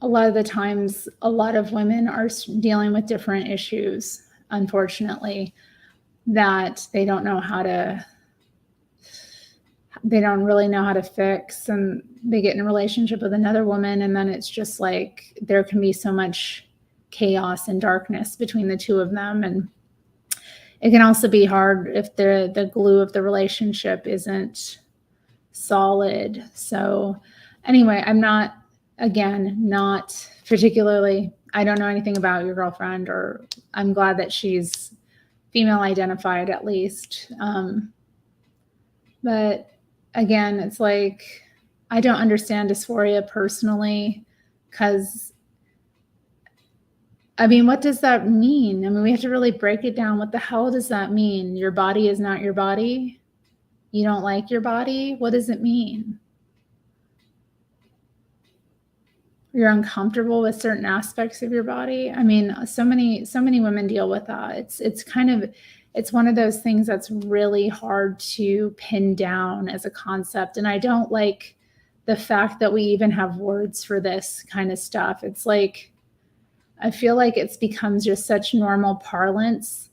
a lot of the times, a lot of women are dealing with different issues, unfortunately, that they don't really know how to fix. And they get in a relationship with another woman, and then it's just like there can be so much chaos and darkness between the two of them. And it can also be hard if the glue of the relationship isn't solid. So anyway, I'm not particularly, I don't know anything about your girlfriend, or I'm glad that she's female identified at least. But again, it's like, I don't understand dysphoria personally, because, I mean, what does that mean? I mean, we have to really break it down. What the hell does that mean? Your body is not your body? You don't like your body? What does it mean? You're uncomfortable with certain aspects of your body? I mean, so many women deal with that. It's one of those things that's really hard to pin down as a concept. And I don't like the fact that we even have words for this kind of stuff. It's like, I feel like it's become just such normal parlance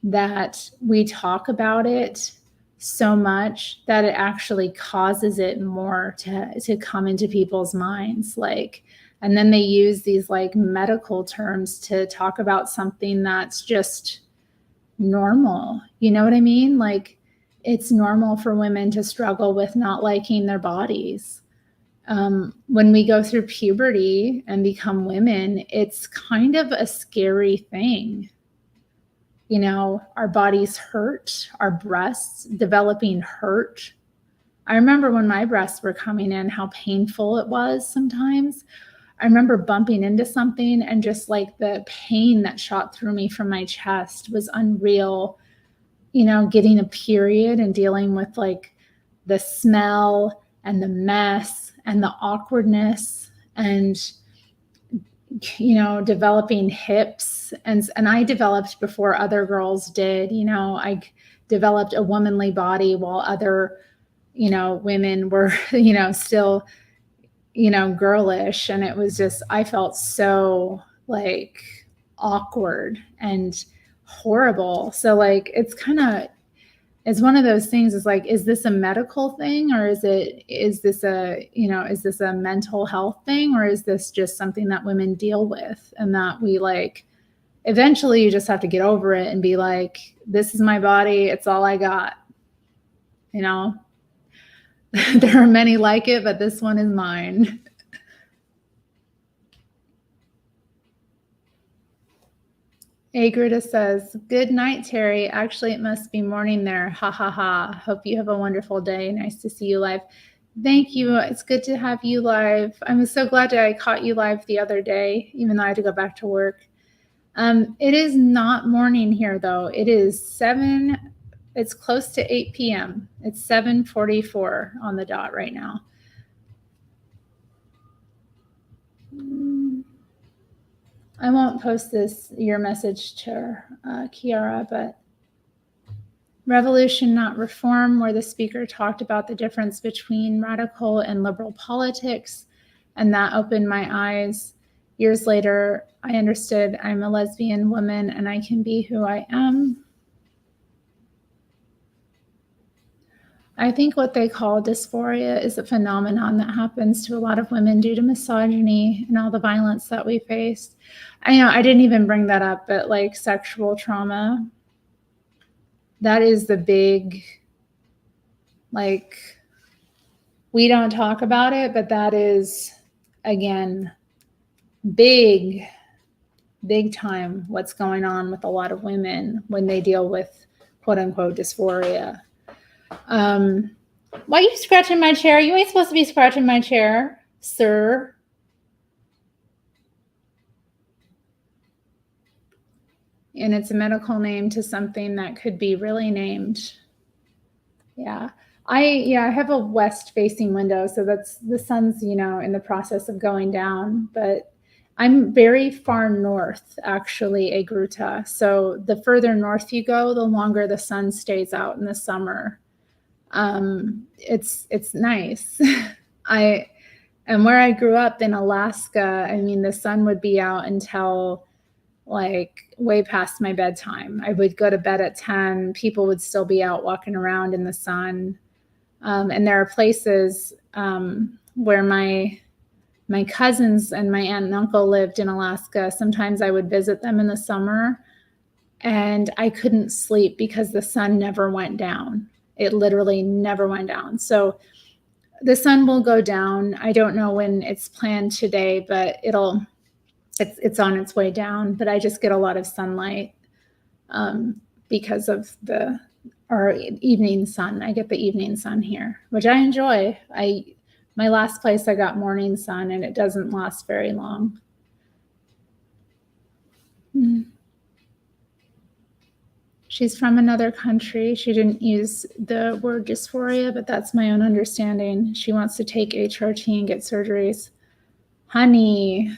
that we talk about it so much that it actually causes it more to come into people's minds. Like, And then they use these like medical terms to talk about something that's just normal. You know what I mean? Like, it's normal for women to struggle with not liking their bodies. When we go through puberty and become women, it's kind of a scary thing. You know, our bodies hurt, our breasts developing hurt. I remember when my breasts were coming in, how painful it was sometimes. I remember bumping into something and just like the pain that shot through me from my chest was unreal. You know, getting a period and dealing with like the smell and the mess and the awkwardness and, you know, developing hips. And I developed before other girls did. You know, I developed a womanly body while other, you know, women were, you know, still, you know, girlish. And it was just, I felt so like awkward and horrible. So like, it's kind of, it's one of those things, is like, is this a medical thing, or is this a, you know, is this a mental health thing, or is this just something that women deal with, and that we like, eventually you just have to get over it and be like, this is my body. It's all I got. You know, there are many like it, but this one is mine. Agrita says, good night, Terry. Actually, it must be morning there. Ha ha ha. Hope you have a wonderful day. Nice to see you live. Thank you. It's good to have you live. I'm so glad I caught you live the other day, even though I had to go back to work. It is not morning here, though. It is 7. It's close to 8 p.m. It's 7:44 on the dot right now. I won't post your message to Kiara, but Revolution, Not Reform, where the speaker talked about the difference between radical and liberal politics, and that opened my eyes. Years later, I understood I'm a lesbian woman and I can be who I am. I think what they call dysphoria is a phenomenon that happens to a lot of women due to misogyny and all the violence that we faced. I know I didn't even bring that up, but like sexual trauma, that is the big, like, we don't talk about it, but that is, again, big time what's going on with a lot of women when they deal with quote unquote dysphoria. Why are you scratching my chair? You ain't supposed to be scratching my chair, sir. And it's a medical name to something that could be really named. Yeah. I have a west facing window, so that's the sun's, you know, in the process of going down, but I'm very far north, actually, Agruta. So the further north you go, the longer the sun stays out in the summer. It's nice. And where I grew up in Alaska, I mean, the sun would be out until like way past my bedtime. I would go to bed at 10. People would still be out walking around in the sun. And there are places where my cousins and my aunt and uncle lived in Alaska. Sometimes I would visit them in the summer and I couldn't sleep because the sun never went down. It literally never went down. So the sun will go down. I don't know when it's planned today, but it's on its way down. But I just get a lot of sunlight because of our evening sun. I get the evening sun here, which I enjoy. My last place I got morning sun, and it doesn't last very long. She's from another country. She didn't use the word dysphoria, but that's my own understanding. She wants to take HRT and get surgeries. Honey.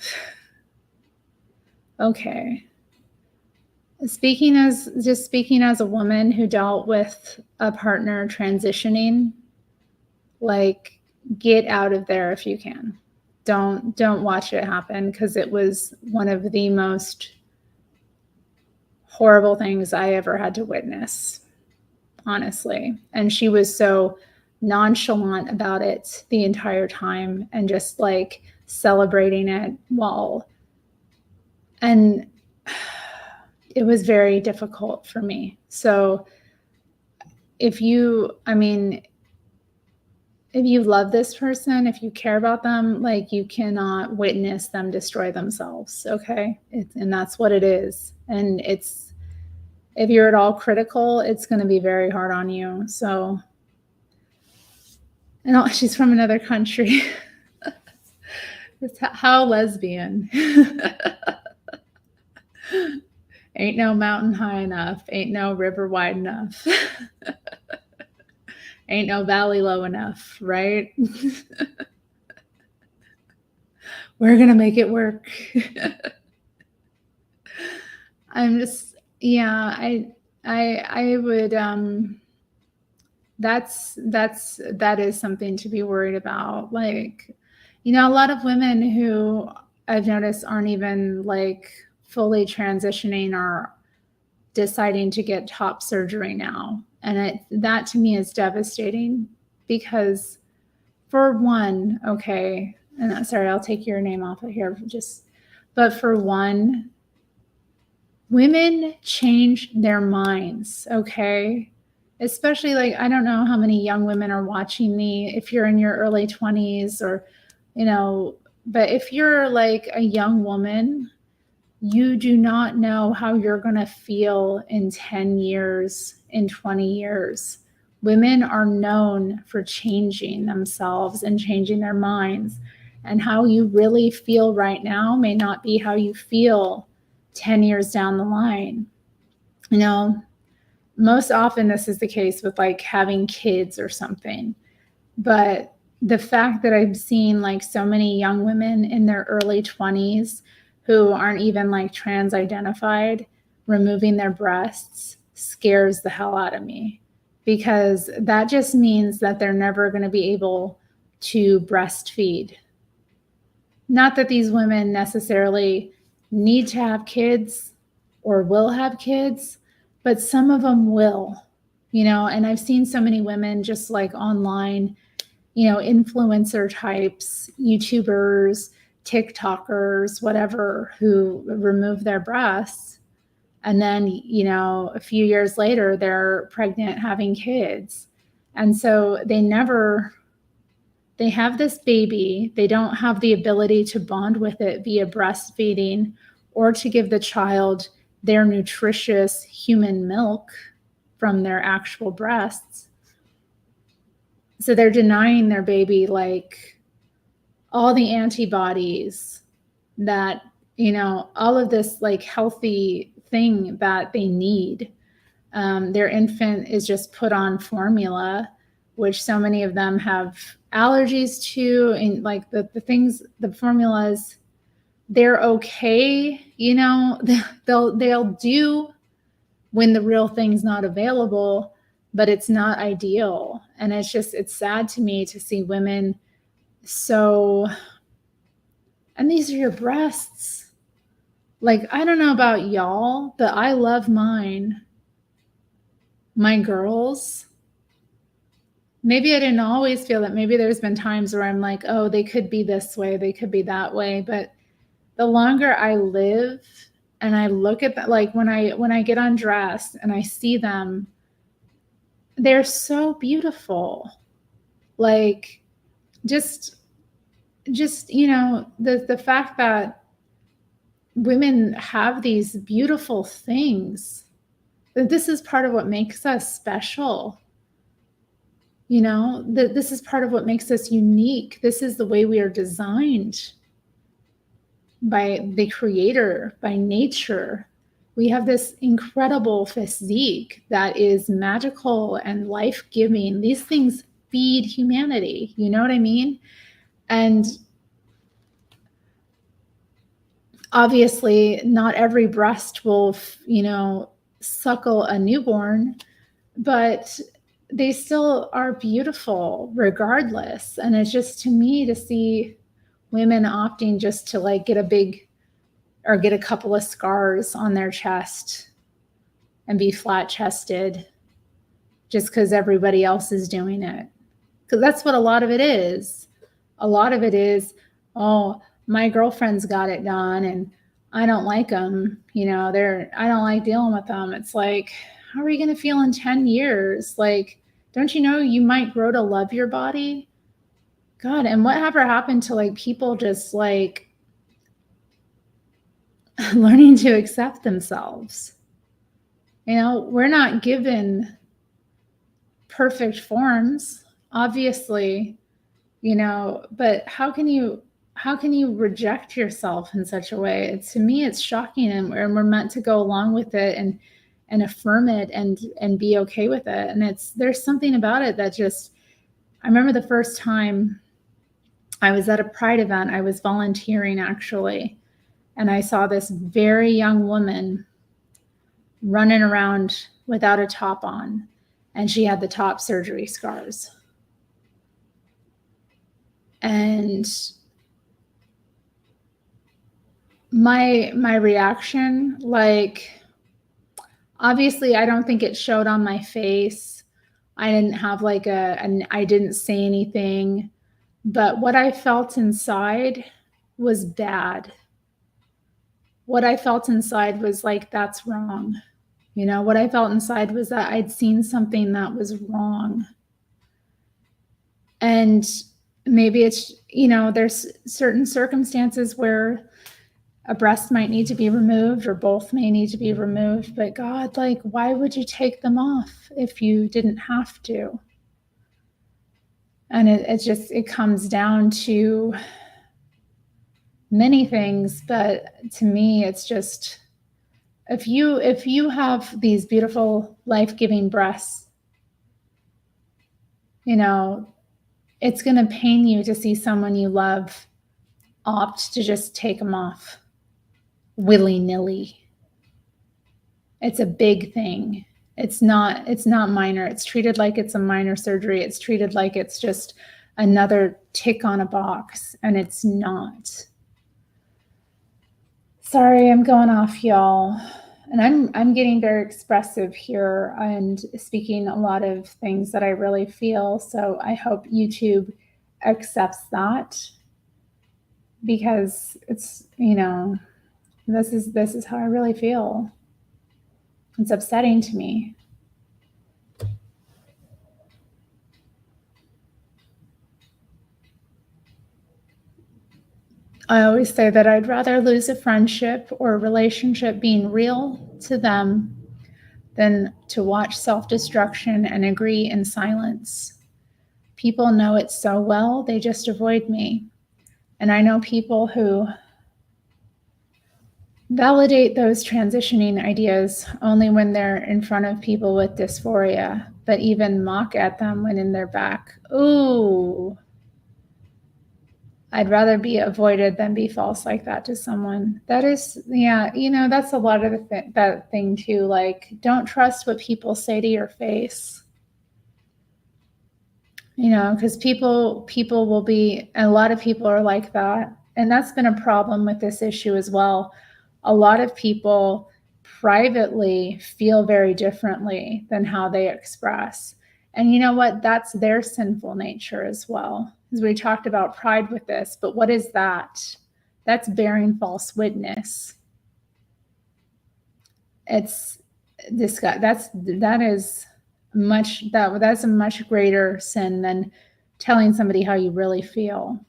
Okay. Speaking as a woman who dealt with a partner transitioning, like, get out of there if you can. Don't watch it happen, because it was one of the most horrible things I ever had to witness, honestly. And she was so nonchalant about it the entire time, and just like celebrating it and it was very difficult for me. So if you love this person, if you care about them, like, you cannot witness them destroy themselves. Okay. And that's what it is. And if you're at all critical, it's going to be very hard on you. So, and she's from another country. How lesbian. Ain't no mountain high enough. Ain't no river wide enough. Ain't no valley low enough, right? We're going to make it work. I'm just, yeah, I would, that is something to be worried about. Like, a lot of women who I've noticed aren't even like fully transitioning or deciding to get top surgery now. And that to me is devastating because, for one, okay, and sorry, I'll take your name off of here, but for one, women change their minds, okay? Especially, like, I don't know how many young women are watching me, if you're in your early 20s or, but if you're like a young woman, you do not know how you're going to feel in 10 years, in 20 years. Women are known for changing themselves and changing their minds. And how you really feel right now may not be how you feel 10 years down the line. Most often this is the case with like having kids or something. But the fact that I've seen like so many young women in their early 20s who aren't even like trans identified removing their breasts scares the hell out of me, because that just means that they're never going to be able to breastfeed. Not that these women necessarily need to have kids or will have kids, but some of them will, and I've seen so many women just like online, influencer types, YouTubers, TikTokers, whatever, who remove their breasts. And then, a few years later, they're pregnant, having kids. And so they have this baby. They don't have the ability to bond with it via breastfeeding or to give the child their nutritious human milk from their actual breasts. So they're denying their baby like all the antibodies that, all of this like healthy thing that they need. Their infant is just put on formula, which so many of them have allergies to, and like the things, the formulas, they're okay, they'll do when the real thing's not available, but it's not ideal. And it's sad to me to see women and these are your breasts. Like, I don't know about y'all, but I love mine. My girls. Maybe I didn't always feel that. Maybe there's been times where I'm like, oh, they could be this way, they could be that way. But the longer I live and I look at that, like when I get undressed and I see them, they're so beautiful. Like, just the fact that women have these beautiful things, that this is part of what makes us special. That this is part of what makes us unique. This is the way we are designed by the Creator, by nature. We have this incredible physique that is magical and life-giving. These things feed humanity. You know what I mean? And obviously, not every breast will, suckle a newborn, but they still are beautiful regardless. And it's just, to me, to see women opting just to like get a couple of scars on their chest and be flat chested just because everybody else is doing it. Because that's what a lot of it is. A lot of it is, oh, my girlfriend's got it done and I don't like them, I don't like dealing with them. It's like, how are you going to feel in 10 years? Like, don't you know you might grow to love your body? God, and whatever happened to like people just like learning to accept themselves? We're not given perfect forms, obviously, but how can you reject yourself in such a way? To me, it's shocking, and we're meant to go along with it and affirm it and be okay with it. And there's something about it that just, I remember the first time I was at a Pride event, I was volunteering actually, and I saw this very young woman running around without a top on, and she had the top surgery scars. And my reaction, like, obviously I don't think it showed on my face. I didn't have like I didn't say anything, but what I felt inside was bad. What I felt inside was like, that's wrong. What I felt inside was that I'd seen something that was wrong. And maybe it's, there's certain circumstances where a breast might need to be removed or both may need to be removed, but God, like, why would you take them off if you didn't have to? And it comes down to many things, but to me, it's just, if you have these beautiful life-giving breasts, it's going to pain you to see someone you love opt to just take them off willy-nilly. It's a big thing. It's not minor. It's treated like it's a minor surgery. It's treated like it's just another tick on a box, and it's not. Sorry, I'm going off, y'all. And I'm getting very expressive here and speaking a lot of things that I really feel. So I hope YouTube accepts that, because it's, this is how I really feel. It's upsetting to me. I always say that I'd rather lose a friendship or a relationship being real to them than to watch self-destruction and agree in silence. People know it so well, they just avoid me. And I know people who validate those transitioning ideas only when they're in front of people with dysphoria, but even mock at them when in their back. Ooh, I'd rather be avoided than be false like that to someone. That is, yeah, that's a lot of that thing too. Like, don't trust what people say to your face. Because people will be, and a lot of people are like that. And that's been a problem with this issue as well. A lot of people privately feel very differently than how they express. And you know what? That's their sinful nature as well. As we talked about pride with this, but what is that? That's bearing false witness. It's this guy. That's a much greater sin than telling somebody how you really feel,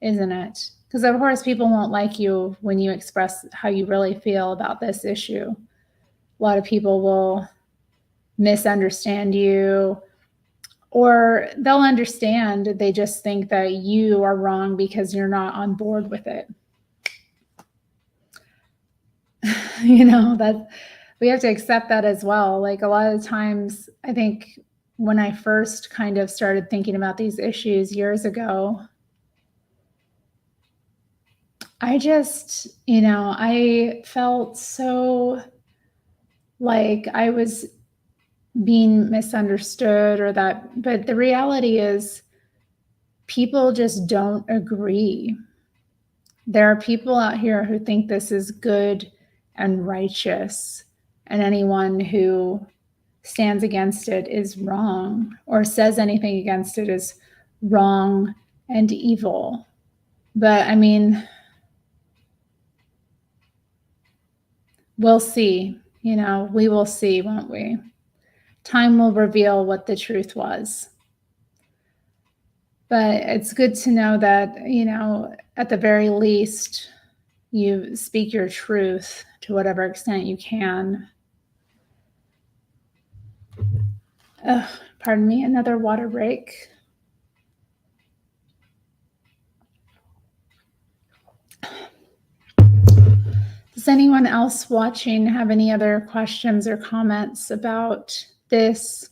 isn't it? Because of course people won't like you when you express how you really feel about this issue. A lot of people will misunderstand you, or they'll understand, they just think that you are wrong because you're not on board with it. That we have to accept that as well. Like, a lot of times, I think when I first kind of started thinking about these issues years ago, I just, I felt so like I was being misunderstood but the reality is people just don't agree. There are people out here who think this is good and righteous, and anyone who stands against it is wrong, or says anything against it is wrong and evil. But I mean, we'll see. We will see, won't we? Time will reveal what the truth was. But it's good to know that, at the very least, you speak your truth to whatever extent you can. Pardon me, another water break. Does anyone else watching have any other questions or comments about this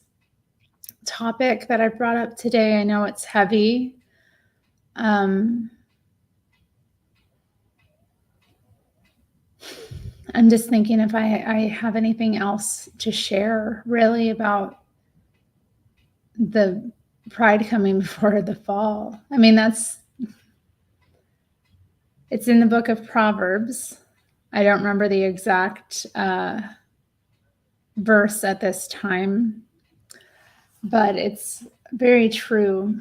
topic that I brought up today? I know it's heavy. I'm just thinking if I have anything else to share really about the pride coming before the fall. I mean, it's in the book of Proverbs. I don't remember the exact verse at this time, but it's very true.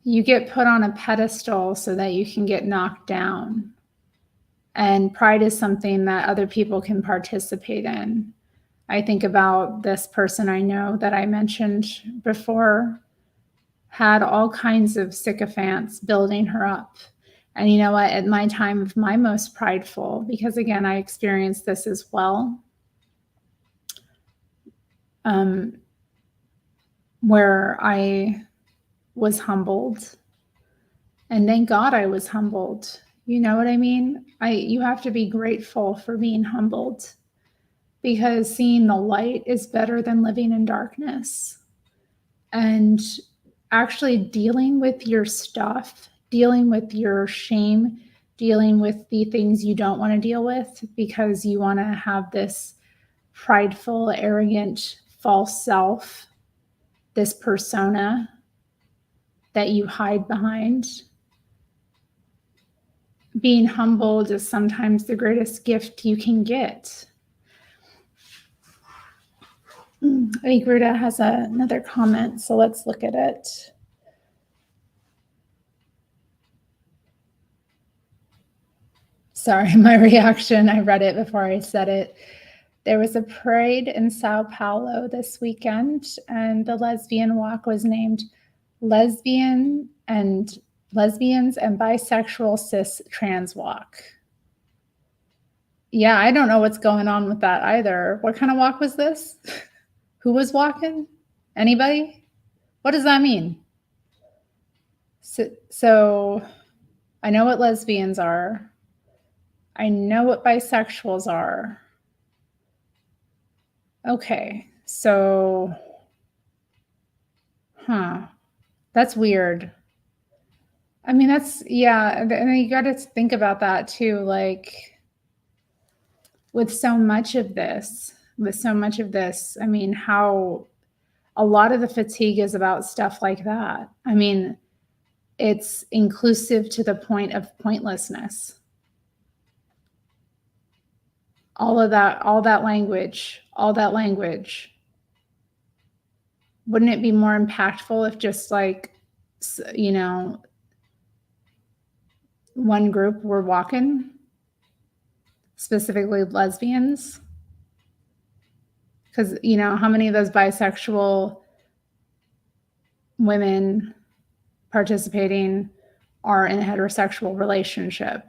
You get put on a pedestal so that you can get knocked down. And pride is something that other people can participate in. I think about this person I know that I mentioned before, had all kinds of sycophants building her up. And you know what? At my time of my most prideful, because again, I experienced this as well, where I was humbled. And thank God I was humbled. You know what I mean? You have to be grateful for being humbled, because seeing the light is better than living in darkness. And actually dealing with your stuff, dealing with your shame, dealing with the things you don't want to deal with because you want to have this prideful, arrogant, false self, this persona that you hide behind. Being humbled is sometimes the greatest gift you can get. Agruda has another comment, so let's look at it. Sorry, my reaction, I read it before I said it. There was a parade in Sao Paulo this weekend, and the lesbian walk was named Lesbians and Bisexual Cis Trans Walk. Yeah, I don't know what's going on with that either. What kind of walk was this? Who was walking? Anybody? What does that mean? So I know what lesbians are. I know what bisexuals are. Okay, so, that's weird. I mean, yeah, and you got to think about that too, like with so much of this, I mean, how a lot of the fatigue is about stuff like that. I mean, it's inclusive to the point of pointlessness. All that language. Wouldn't it be more impactful if just like, one group were walking, specifically lesbians? Because, how many of those bisexual women participating are in a heterosexual relationship?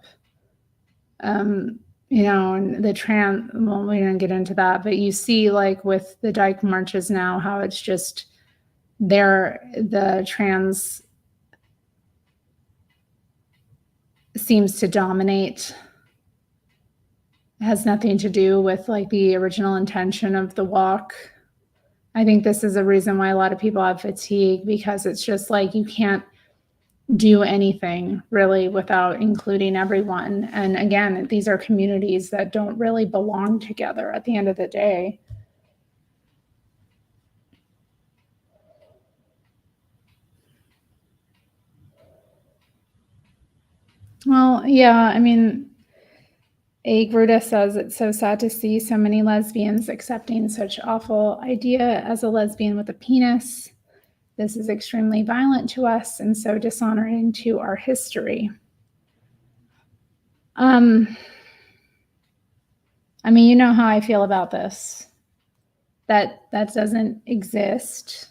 And the trans, well, we didn't get into that, but you see like with the Dyke marches now, how it's just the trans seems to dominate. It has nothing to do with like the original intention of the walk. I think this is a reason why a lot of people have fatigue, because it's just like you can't do anything really without including everyone. And again, these are communities that don't really belong together at the end of the day. Well, yeah, I mean, Agruda says it's so sad to see so many lesbians accepting such awful idea as a lesbian with a penis. This is extremely violent to us and so dishonoring to our history. I mean, you know how I feel about this. That doesn't exist.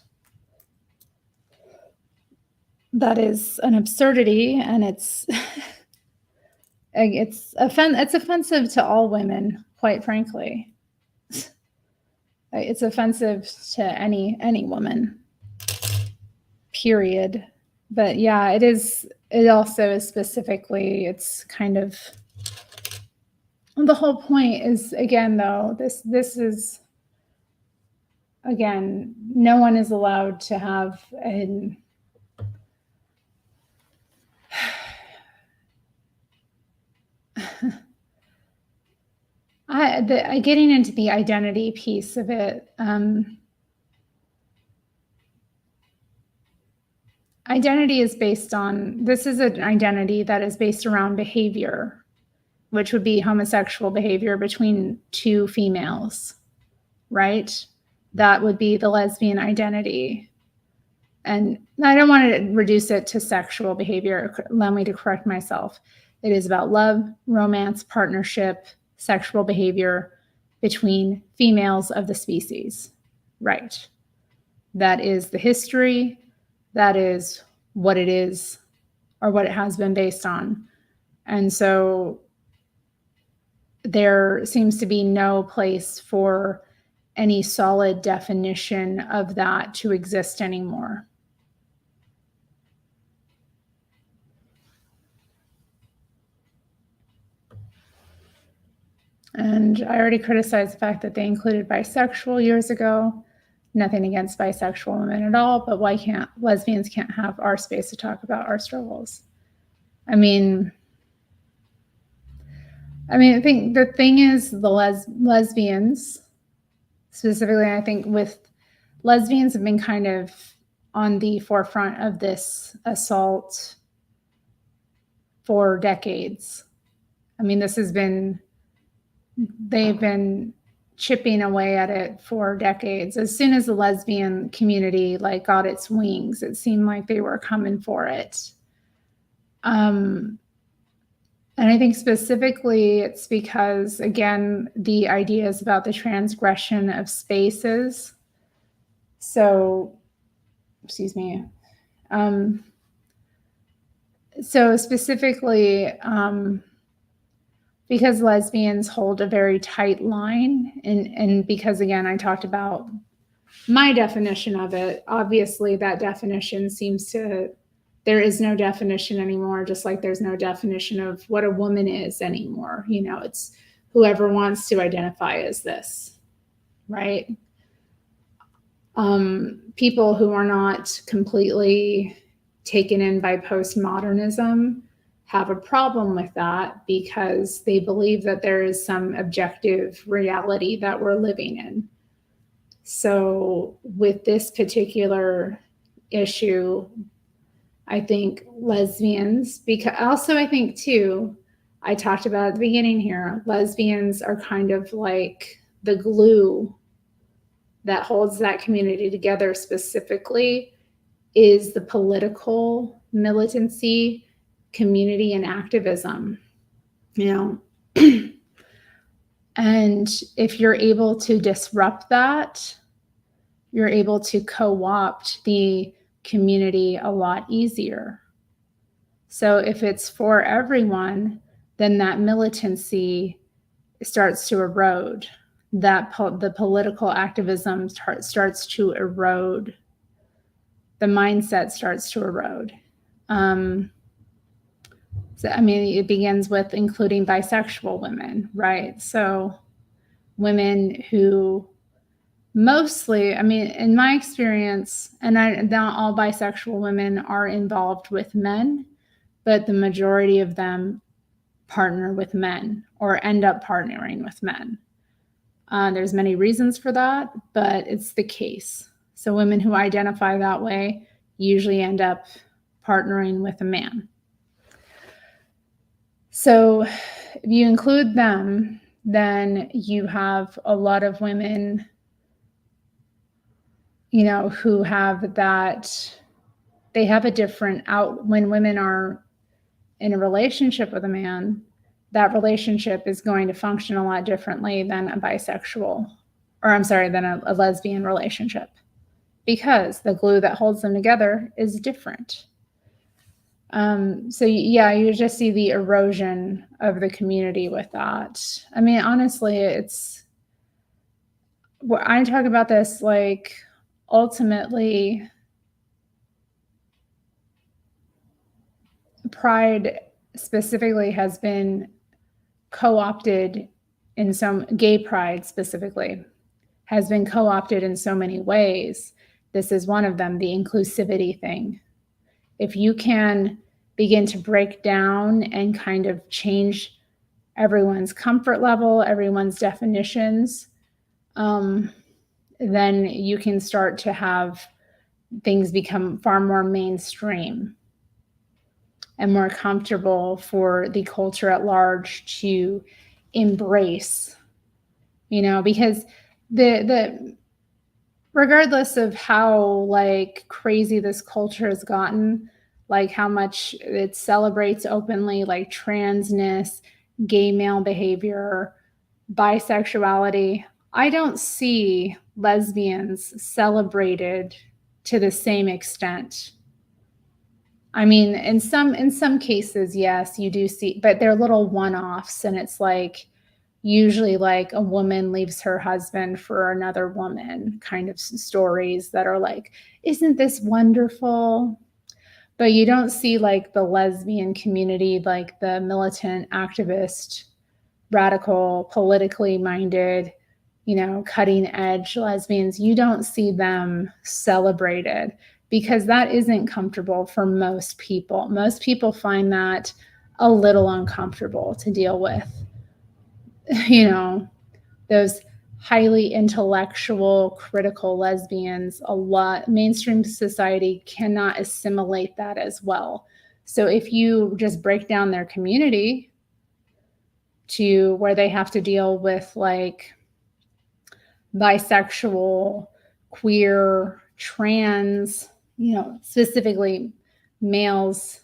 That is an absurdity, and it's offensive to all women, quite frankly. It's offensive to any woman, period. But yeah, it is. It also is specifically. It's kind of the whole point is, again, though, this is, again, no one is allowed to have an getting into the identity piece of it. Identity is based on, this is an identity that is based around behavior, which would be homosexual behavior between two females, right? That would be the lesbian identity. And I don't want to reduce it to sexual behavior. Allow me to correct myself. It is about love, romance, partnership, sexual behavior between females of the species, right? That is the history. That is what it is, or what it has been based on. And so there seems to be no place for any solid definition of that to exist anymore. And I already criticized the fact that they included bisexual years ago. Nothing against bisexual women at all, but why can't lesbians can't have our space to talk about our struggles? I mean, I think the thing is the lesbians, specifically, I think with lesbians have been kind of on the forefront of this assault for decades. I mean, they've been chipping away at it for decades. As soon as the lesbian community got its wings, it seemed like they were coming for it. And I think specifically it's because, again, the ideas about the transgression of spaces. So, excuse me. So specifically, because lesbians hold a very tight line, and because, again, I talked about my definition of it, obviously that definition there is no definition anymore, just like there's no definition of what a woman is anymore. It's whoever wants to identify as this, right? People who are not completely taken in by postmodernism have a problem with that because they believe that there is some objective reality that we're living in. So with this particular issue, I think lesbians, because also I think too, I talked about at the beginning here, lesbians are kind of like the glue that holds that community together. Specifically is the political militancy, community, and activism, and if you're able to disrupt that, you're able to co-opt the community a lot easier. So if it's for everyone, then that militancy starts to erode. The political activism starts to erode. The mindset starts to erode. It begins with including bisexual women, right? So women who mostly, in my experience, and not all bisexual women are involved with men, but the majority of them partner with men or end up partnering with men. There's many reasons for that, but it's the case. So women who identify that way usually end up partnering with a man. So if you include them, then you have a lot of women who have that, they have a different out when women are in a relationship with a man, that relationship is going to function a lot differently than a bisexual, or I'm sorry, than a lesbian relationship, because the glue that holds them together is different. So yeah, you just see the erosion of the community with that. I mean, honestly, I talk about this, like, ultimately, pride specifically has been co-opted in some, gay pride specifically has been co-opted in so many ways. This is one of them, the inclusivity thing. If you can begin to break down and kind of change everyone's comfort level, everyone's definitions, then you can start to have things become far more mainstream and more comfortable for the culture at large to embrace, because the regardless of how, like, crazy this culture has gotten, like how much it celebrates openly, like transness, gay male behavior, bisexuality, I don't see lesbians celebrated to the same extent. I mean, in some cases, yes, you do see, but they're little one-offs, and it's like usually like a woman leaves her husband for another woman kind of stories that are like, isn't this wonderful? But you don't see like the lesbian community, like the militant, activist, radical, politically minded, cutting edge lesbians. You don't see them celebrated because that isn't comfortable for most people. Most people find that a little uncomfortable to deal with. Those highly intellectual, critical lesbians, a lot, mainstream society cannot assimilate that as well. So if you just break down their community to where they have to deal with like bisexual, queer, trans, specifically males,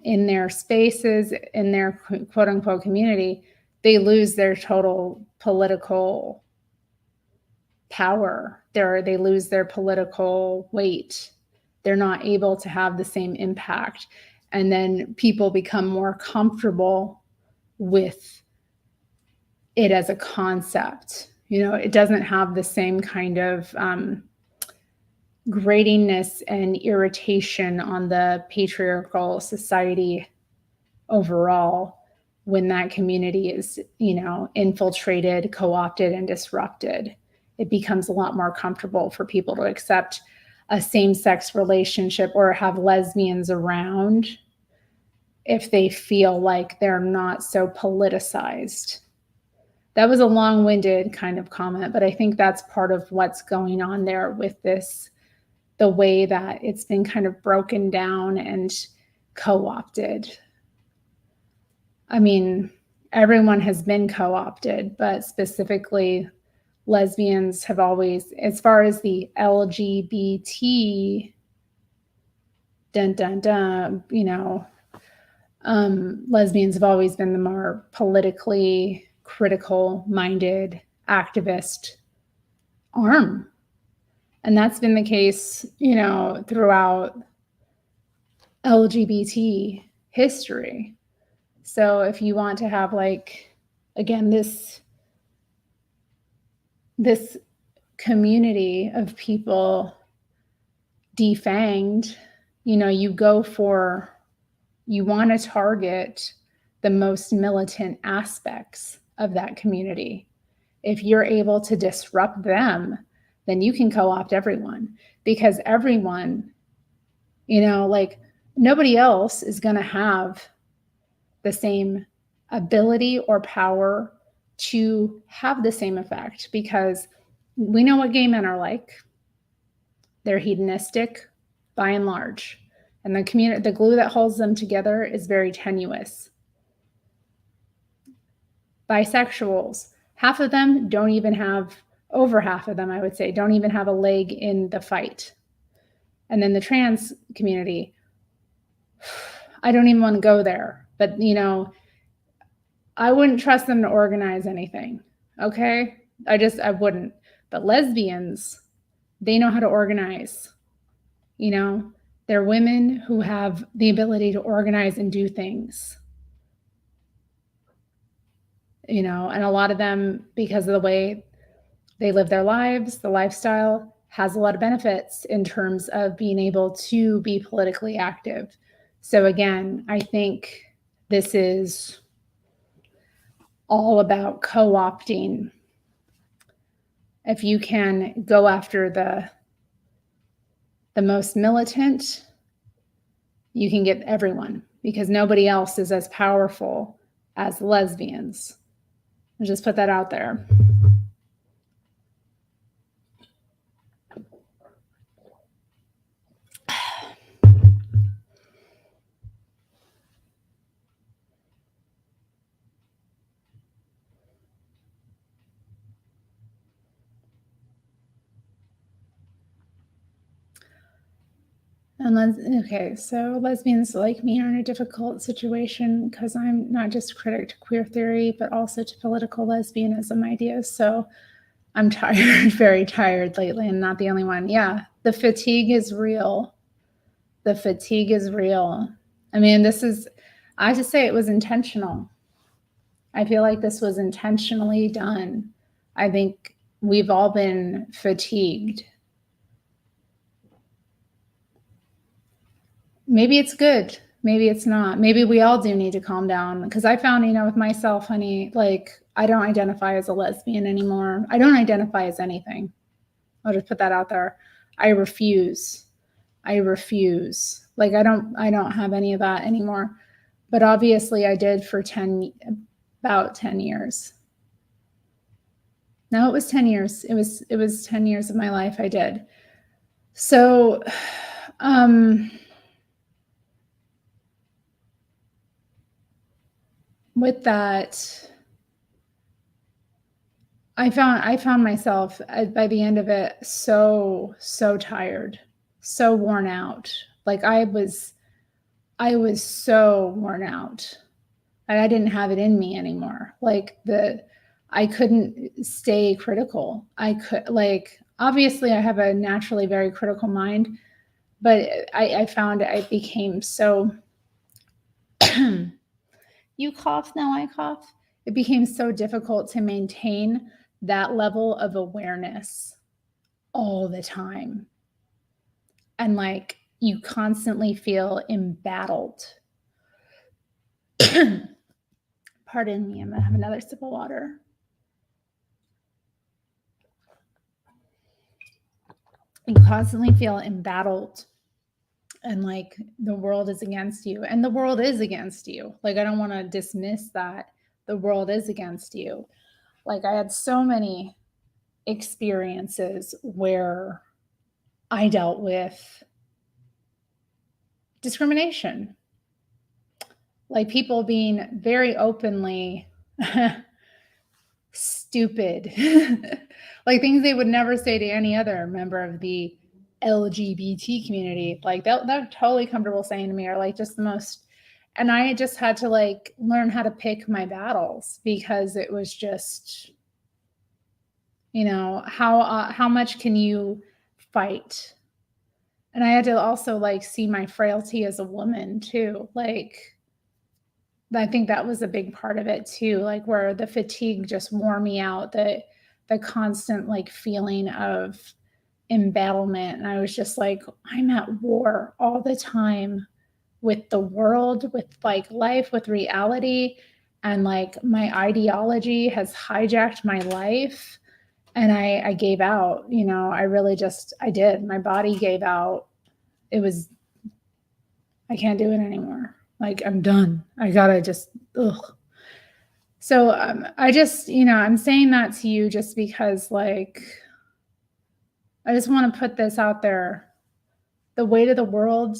in their spaces, in their quote unquote community, they lose their total political power. They lose their political weight. They're not able to have the same impact. And then people become more comfortable with it as a concept. It doesn't have the same kind of gratingness and irritation on the patriarchal society overall when that community is, infiltrated, co-opted, and disrupted. It becomes a lot more comfortable for people to accept a same-sex relationship or have lesbians around if they feel like they're not so politicized. That was a long-winded kind of comment, but I think that's part of what's going on there with this, the way that it's been kind of broken down and co-opted. I mean, everyone has been co-opted, but specifically lesbians have always, as far as the LGBT, lesbians have always been the more politically critical minded activist arm. And that's been the case, throughout LGBT history. So if you want to have, like, again, this community of people defanged, you want to target the most militant aspects of that community. If you're able to disrupt them, then you can co-opt everyone, because everyone, like, nobody else is going to have the same ability or power to have the same effect, because we know what gay men are like. They're hedonistic by and large, and the glue that holds them together is very tenuous. Bisexuals, half of them don't even have over half of them, I would say, don't even have a leg in the fight. And then the trans community, I don't even want to go there. But, you know, I wouldn't trust them to organize anything. Okay? I wouldn't. But lesbians, they know how to organize. You know, they're women who have the ability to organize and do things. You know, and a lot of them, because of the way they live their lives, the lifestyle has a lot of benefits in terms of being able to be politically active. So again, I think this is all about co-opting. If you can go after the most militant, you can get everyone, because nobody else is as powerful as lesbians. I'll just put that out there. Okay, so lesbians like me are in a difficult situation because I'm not just a critic to queer theory, but also to political lesbianism ideas. So I'm tired, very tired lately, and not the only one. Yeah, the fatigue is real. The fatigue is real. I mean, I just say it was intentional. I feel like this was intentionally done. I think we've all been fatigued. Maybe it's good. Maybe it's not. Maybe we all do need to calm down, because I found, you know, with myself, honey, like I don't identify as a lesbian anymore. I don't identify as anything. I'll just put that out there. I refuse. Like I don't have any of that anymore. But obviously I did for about 10 years. No, it was 10 years. It was 10 years of my life I did. So with that, I found myself by the end of it so tired, so worn out. Like I was so worn out. I didn't have it in me anymore. Like I couldn't stay critical. Obviously I have a naturally very critical mind, but I found I became so you cough, now I cough. It became so difficult to maintain that level of awareness all the time. And like you constantly feel embattled. Pardon me, I'm gonna have another sip of water. You constantly feel embattled and like the world is against you, and the world is against you. Like I don't want to dismiss that the world is against you. Like I had so many experiences where I dealt with discrimination, like people being very openly stupid, like things they would never say to any other member of the LGBT community. Like they're totally comfortable saying to me, or like just the most. And I just had to like learn how to pick my battles, because it was just, you know, how much can you fight? And I had to also like see my frailty as a woman too. Like I think that was a big part of it too, like where the fatigue just wore me out, the constant like feeling of embattlement. And I was just like, I'm at war all the time with the world, with like life, with reality. And like my ideology has hijacked my life. And I gave out, you know, I did. My body gave out. I can't do it anymore. Like I'm done. I gotta just, ugh. So I just, you know, I'm saying that to you just because like, I just want to put this out there. The weight of the world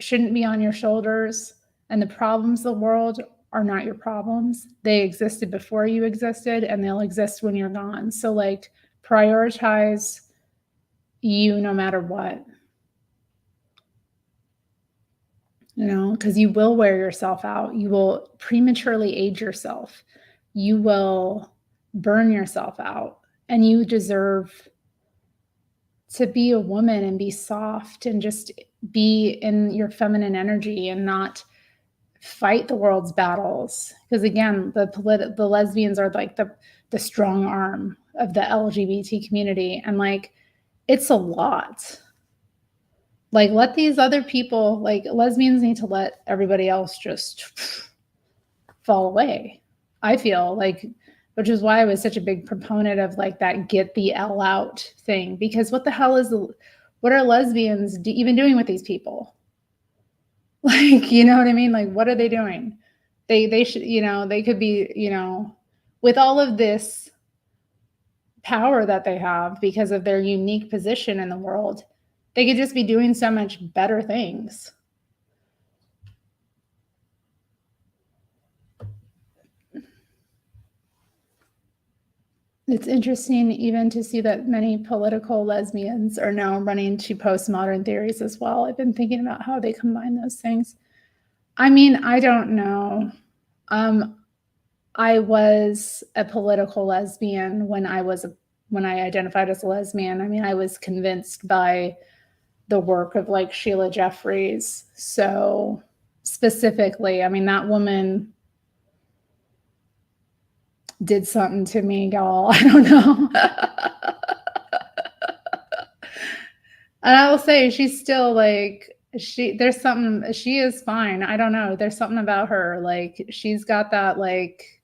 shouldn't be on your shoulders, and the problems of the world are not your problems. They existed before you existed, and they'll exist when you're gone. So like prioritize you no matter what. You know, because you will wear yourself out. You will prematurely age yourself. You will burn yourself out, and you deserve to be a woman and be soft and just be in your feminine energy and not fight the world's battles. Because again, the lesbians are like the strong arm of the LGBT community, and like it's a lot. Like, let these other people, like lesbians need to let everybody else just fall away. I feel like, which is why I was such a big proponent of like that get the L out thing, because what the hell what are lesbians even doing with these people? Like, you know what I mean? Like, what are they doing? They should, you know, they could be, you know, with all of this power that they have because of their unique position in the world, they could just be doing so much better things. It's interesting even to see that many political lesbians are now running to postmodern theories as well. I've been thinking about how they combine those things. I mean, I don't know. I was a political lesbian when I identified as a lesbian. I mean, I was convinced by the work of like Sheila Jeffreys. So specifically, I mean, that woman did something to me, y'all. I don't know. And I will say she's still like she is fine. I don't know. There's something about her. Like she's got that like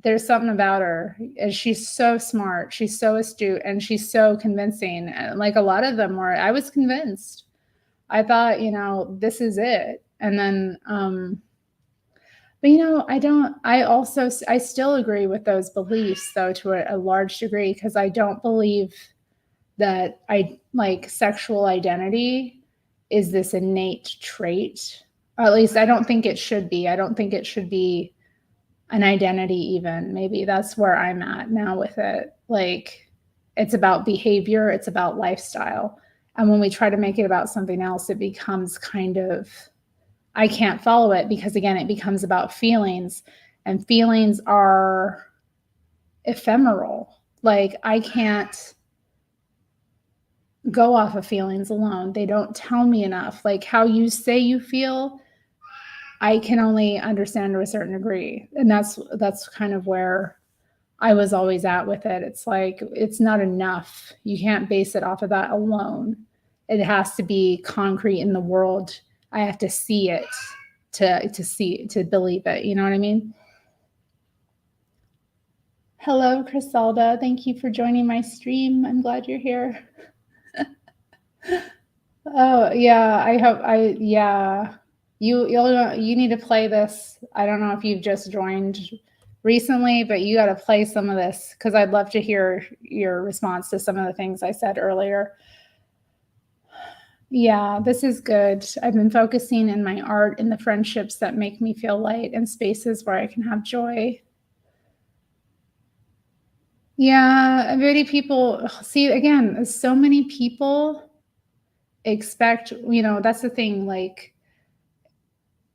there's something about her. And she's so smart. She's so astute and she's so convincing. And like a lot of them were, I was convinced. I thought, you know, this is it. And then but you know, I still agree with those beliefs though to a large degree, because I don't believe that sexual identity is this innate trait. Or at least I don't think it should be. I don't think it should be an identity even. Maybe that's where I'm at now with it. Like it's about behavior, it's about lifestyle. And when we try to make it about something else, it becomes kind of, I can't follow it, because again, it becomes about feelings, and feelings are ephemeral. Like I can't go off of feelings alone. They don't tell me enough. Like how you say you feel, I can only understand to a certain degree. And that's kind of where I was always at with it. It's like, it's not enough. You can't base it off of that alone. It has to be concrete in the world. I have to see it to believe it. You know what I mean? Hello, Criselda. Thank you for joining my stream. I'm glad you're here. Oh yeah, yeah. You need to play this. I don't know if you've just joined recently, but you got to play some of this, because I'd love to hear your response to some of the things I said earlier. Yeah, this is good. I've been focusing in my art in the friendships that make me feel light and spaces where I can have joy. Yeah, many people see, again, so many people expect, you know, that's the thing, like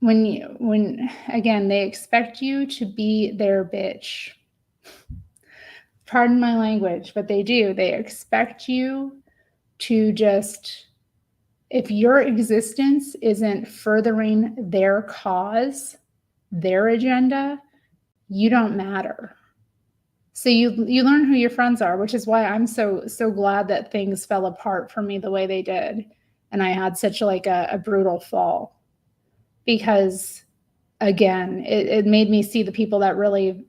when again, they expect you to be their bitch. Pardon my language, but they do. They expect you to just, if your existence isn't furthering their cause, their agenda, you don't matter. So you learn who your friends are, which is why I'm so glad that things fell apart for me the way they did, and I had such like a brutal fall, because again, it made me see the people that really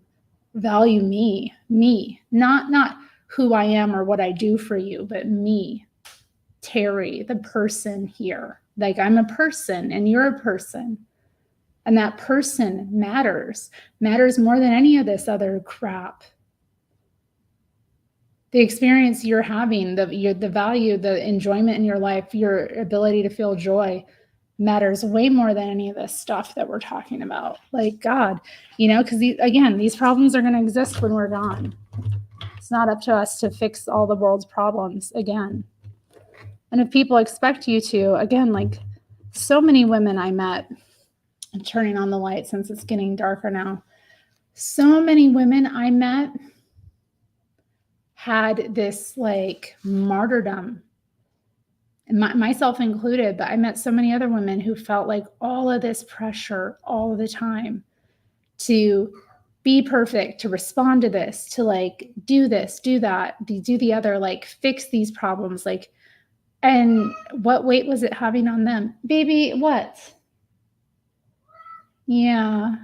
value me, not who I am or what I do for you, but me, Terry, the person here. Like I'm a person and you're a person, and that person matters more than any of this other crap. The experience you're having, the value, the enjoyment in your life, your ability to feel joy, matters way more than any of this stuff that we're talking about. Like, God, you know, because these problems are going to exist when we're gone. It's not up to us to fix all the world's problems again. And if people expect you to, again, like so many women I met, I'm turning on the light since it's getting darker now. So many women I met had this like martyrdom, and myself included, but I met so many other women who felt like all of this pressure all the time to be perfect, to respond to this, to like do this, do that, do the other, like fix these problems. Like, and what weight was it having on them? Baby, what? Yeah.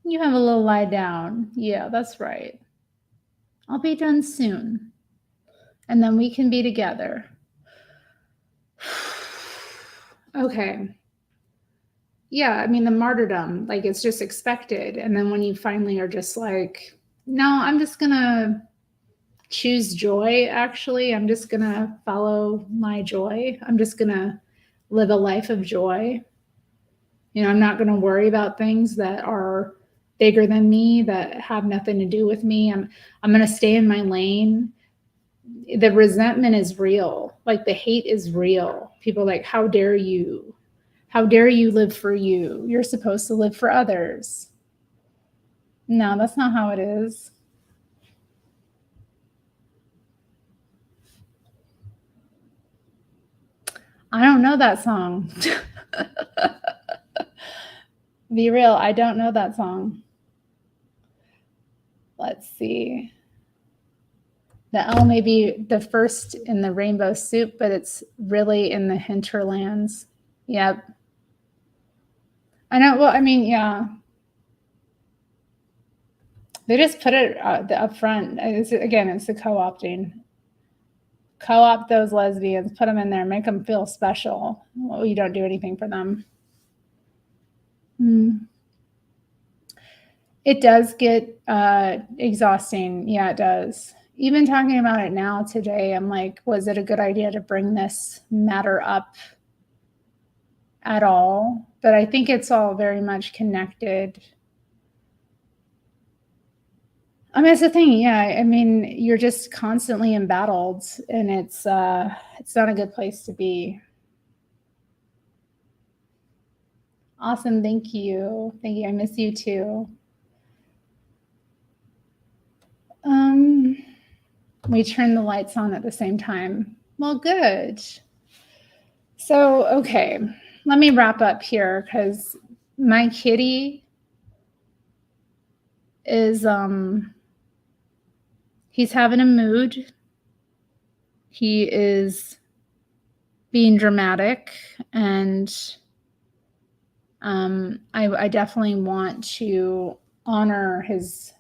You have a little lie down. Yeah, that's right. I'll be done soon. And then we can be together. Okay. Yeah, I mean, the martyrdom, like it's just expected. And then when you finally are just like, no, I'm just going to choose joy, actually. I'm just going to follow my joy. I'm just going to live a life of joy. You know, I'm not going to worry about things that are bigger than me, that have nothing to do with me. I'm going to stay in my lane. The resentment is real. Like the hate is real. People are like, how dare you? How dare you live for you? You're supposed to live for others. No, that's not how it is. I don't know that song. Be real, I don't know that song. Let's see. The L may be the first in the rainbow soup, but it's really in the hinterlands. Yep. I know. Well, I mean, yeah. They just put it up front. It's the co-opting. Co-opt those lesbians, put them in there, make them feel special. Well, you don't do anything for them. It does get exhausting. Yeah, it does. Even talking about it now today, I'm like, was it a good idea to bring this matter up at all? But I think it's all very much connected. I mean, it's the thing. Yeah, I mean, you're just constantly embattled, and it's not a good place to be. Awesome. Thank you. Thank you. I miss you too. We turned the lights on at the same time. Well, good. So, okay, let me wrap up here because my kitty is, he's having a mood. He is being dramatic, and I definitely want to honor his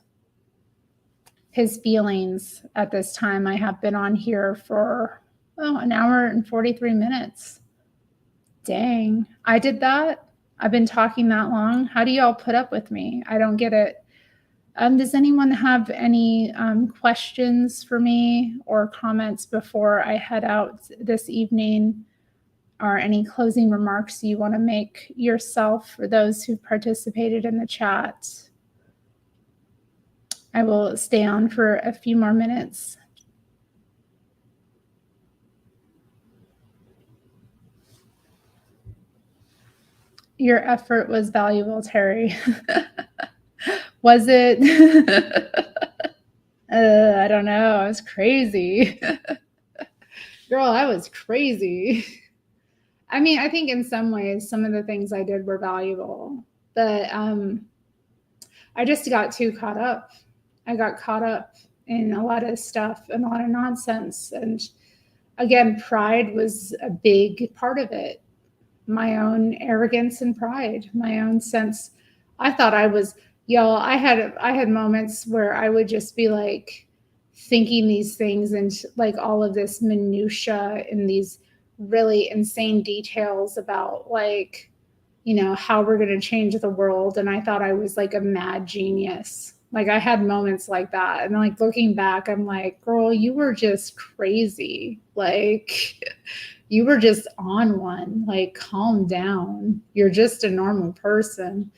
feelings at this time. I have been on here for an hour and 43 minutes. Dang, I did that. I've been talking that long. How do y'all put up with me? I don't get it. Does anyone have any questions for me or comments before I head out this evening, or any closing remarks you want to make yourself for those who participated in the chat? I will stay on for a few more minutes. Your effort was valuable, Terry. Was it? I don't know. I was crazy. Girl, I was crazy. I mean, I think in some ways, some of the things I did were valuable, but I just got too caught up. I got caught up in a lot of stuff and a lot of nonsense. And again, pride was a big part of it. My own arrogance and pride, my own sense. I thought I was, y'all, I had moments where I would just be like thinking these things and like all of this minutia and these really insane details about like, you know, how we're going to change the world. And I thought I was like a mad genius. Like I had moments like that. And like looking back, I'm like, girl, you were just crazy. Like You were just on one. Like, calm down. You're just a normal person.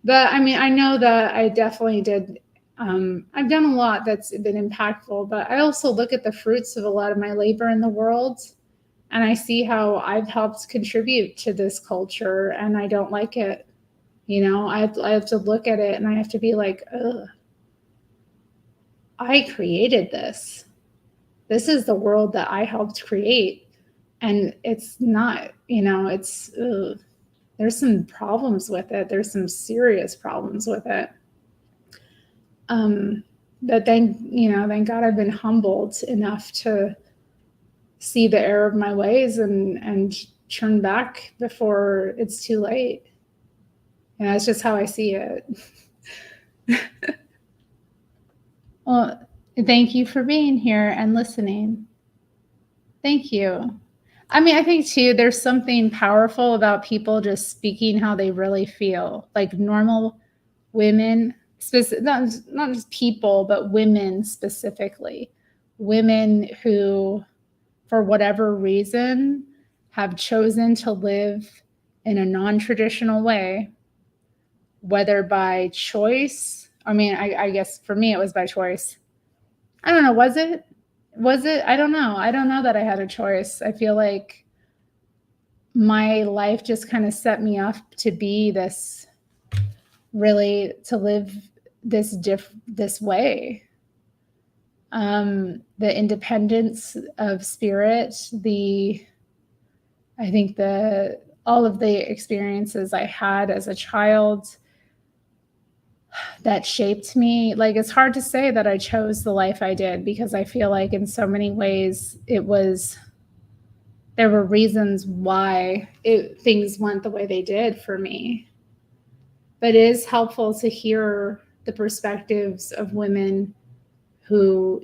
But I mean, I know that I definitely did. I've done a lot that's been impactful, but I also look at the fruits of a lot of my labor in the world, and I see how I've helped contribute to this culture, and I don't like it. I have to look at it and I have to be like, ugh, I created this. This is the world that I helped create. And it's not, it's, ugh, there's some problems with it. There's some serious problems with it. But thank God I've been humbled enough to see the error of my ways and turn back before it's too late. And that's just how I see it. Well, thank you for being here and listening. Thank you. I mean, I think too, there's something powerful about people just speaking how they really feel. Like normal women, not just people, but women specifically. Women who, for whatever reason, have chosen to live in a non-traditional way, whether by choice. I mean, I guess for me, it was by choice. I don't know. Was it? I don't know. I don't know that I had a choice. I feel like my life just kind of set me up to be this, really, to live this way. The independence of spirit, I think all of the experiences I had as a child that shaped me. Like, it's hard to say that I chose the life I did, because I feel like in so many ways there were reasons why things went the way they did for me. But it is helpful to hear the perspectives of women who,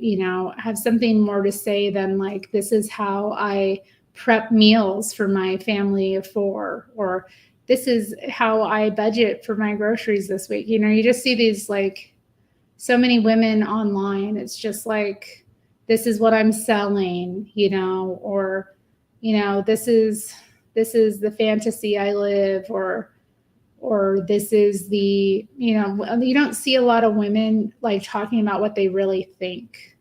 have something more to say than like, this is how I prep meals for my family of 4, or this is how I budget for my groceries this week. You just see these, like, so many women online. It's just like, this is what I'm selling, or, this is the fantasy I live, or this is the, you don't see a lot of women like talking about what they really think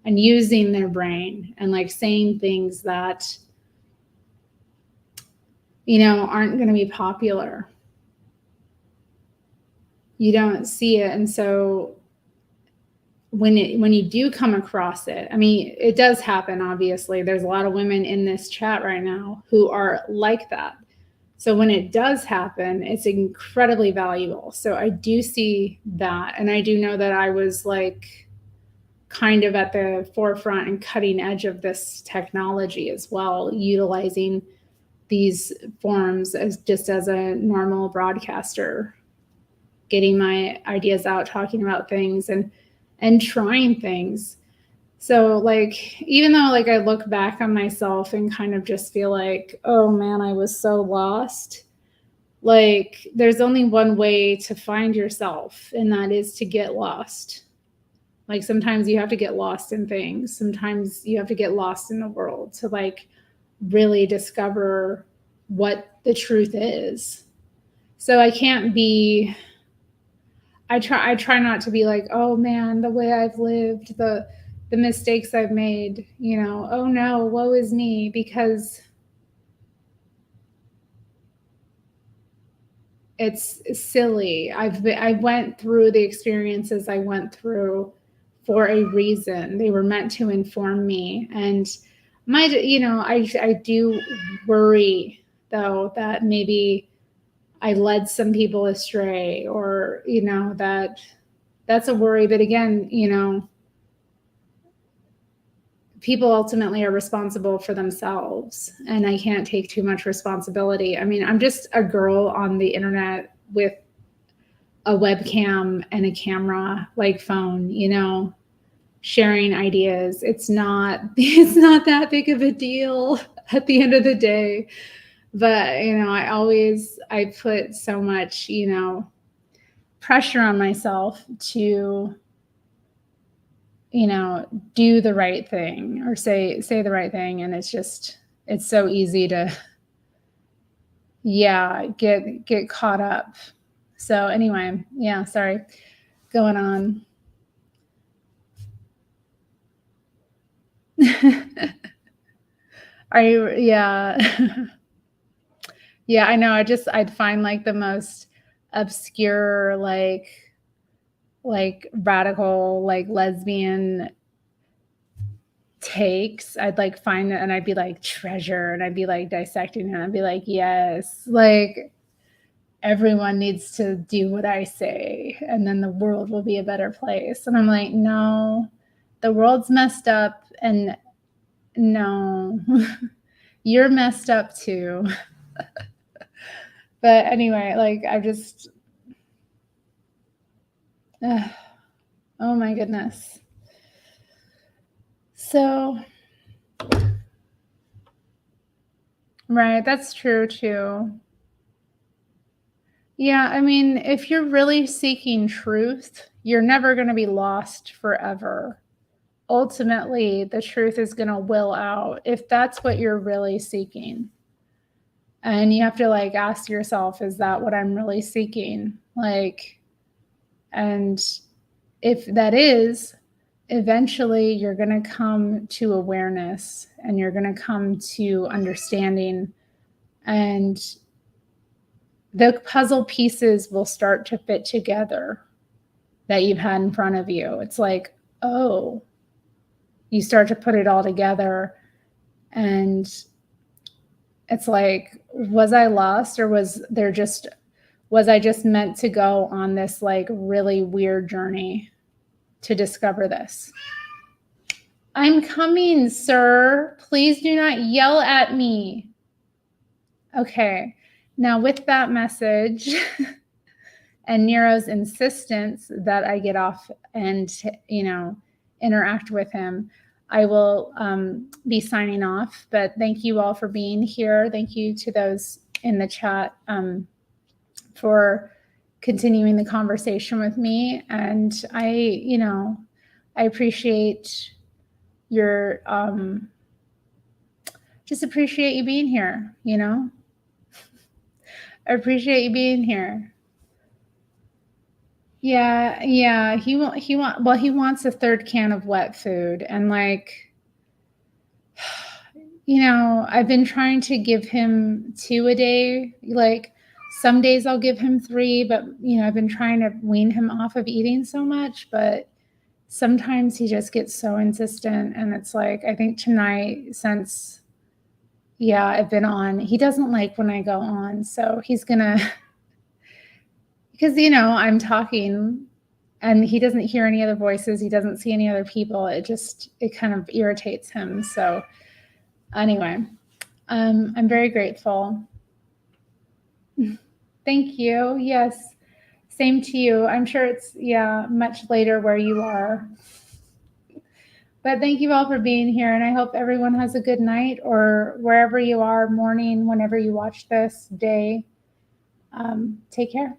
and using their brain and like saying things that, aren't going to be popular. You don't see it. And so when you do come across it, I mean, it does happen, obviously. There's a lot of women in this chat right now who are like that. So when it does happen, it's incredibly valuable. So I do see that. And I do know that I was like kind of at the forefront and cutting edge of this technology as well, utilizing these forums as a normal broadcaster, getting my ideas out, talking about things and trying things. So like, even though like I look back on myself and kind of just feel like, oh man, I was so lost. Like, there's only one way to find yourself, and that is to get lost. Like, sometimes you have to get lost in things. Sometimes you have to get lost in the world to like really discover what the truth is. So I try not to be like, oh man, the way I've lived, the mistakes I've made, oh no, woe is me, because it's silly. I went through the experiences I went through for a reason. They were meant to inform me. And I do worry though that maybe I led some people astray, or, that's a worry. But again, people ultimately are responsible for themselves, and I can't take too much responsibility. I mean, I'm just a girl on the internet with a webcam and a camera, like phone, sharing ideas. It's not that big of a deal at the end of the day. But, I put so much, pressure on myself to, do the right thing, or say the right thing. And it's just, it's so easy to, yeah, get caught up. So anyway, yeah, sorry, going on. Are you, yeah. Yeah, I know. I'd find like the most obscure, like radical, like lesbian takes. I'd like find it and I'd be like treasure and I'd be like dissecting it and I'd be like, yes, like everyone needs to do what I say and then the world will be a better place. And I'm like, no, the world's messed up and no, you're messed up too. But anyway, like I just, oh my goodness. So, right, that's true too. Yeah, I mean, if you're really seeking truth, you're never going to be lost forever. Ultimately, the truth is going to will out if that's what you're really seeking. And you have to like ask yourself, is that what I'm really seeking? Like, and if that is, eventually you're going to come to awareness and you're going to come to understanding, and the puzzle pieces will start to fit together that you've had in front of you. It's like, oh, you start to put it all together and it's like, was I lost or was I just meant to go on this like really weird journey to discover this? I'm coming, sir. Please do not yell at me. Okay. Now with that message and Nero's insistence that I get off and, interact with him, I will be signing off. But thank you all for being here. Thank you to those in the chat for continuing the conversation with me. And I appreciate your, just appreciate you being here, I appreciate you being here. Yeah. He wants a third can of wet food. And like, I've been trying to give him 2 a day. Like some days I'll give him 3, but I've been trying to wean him off of eating so much, but sometimes he just gets so insistent. And it's like, I think tonight, since I've been on, he doesn't like when I go on. So he's gonna, because I'm talking and he doesn't hear any other voices, he doesn't see any other people, it kind of irritates him. So anyway, I'm very grateful. Thank you. Yes, same to you. I'm sure it's much later where you are, but thank you all for being here, and I hope everyone has a good night, or wherever you are, morning, whenever you watch this, day. Take care.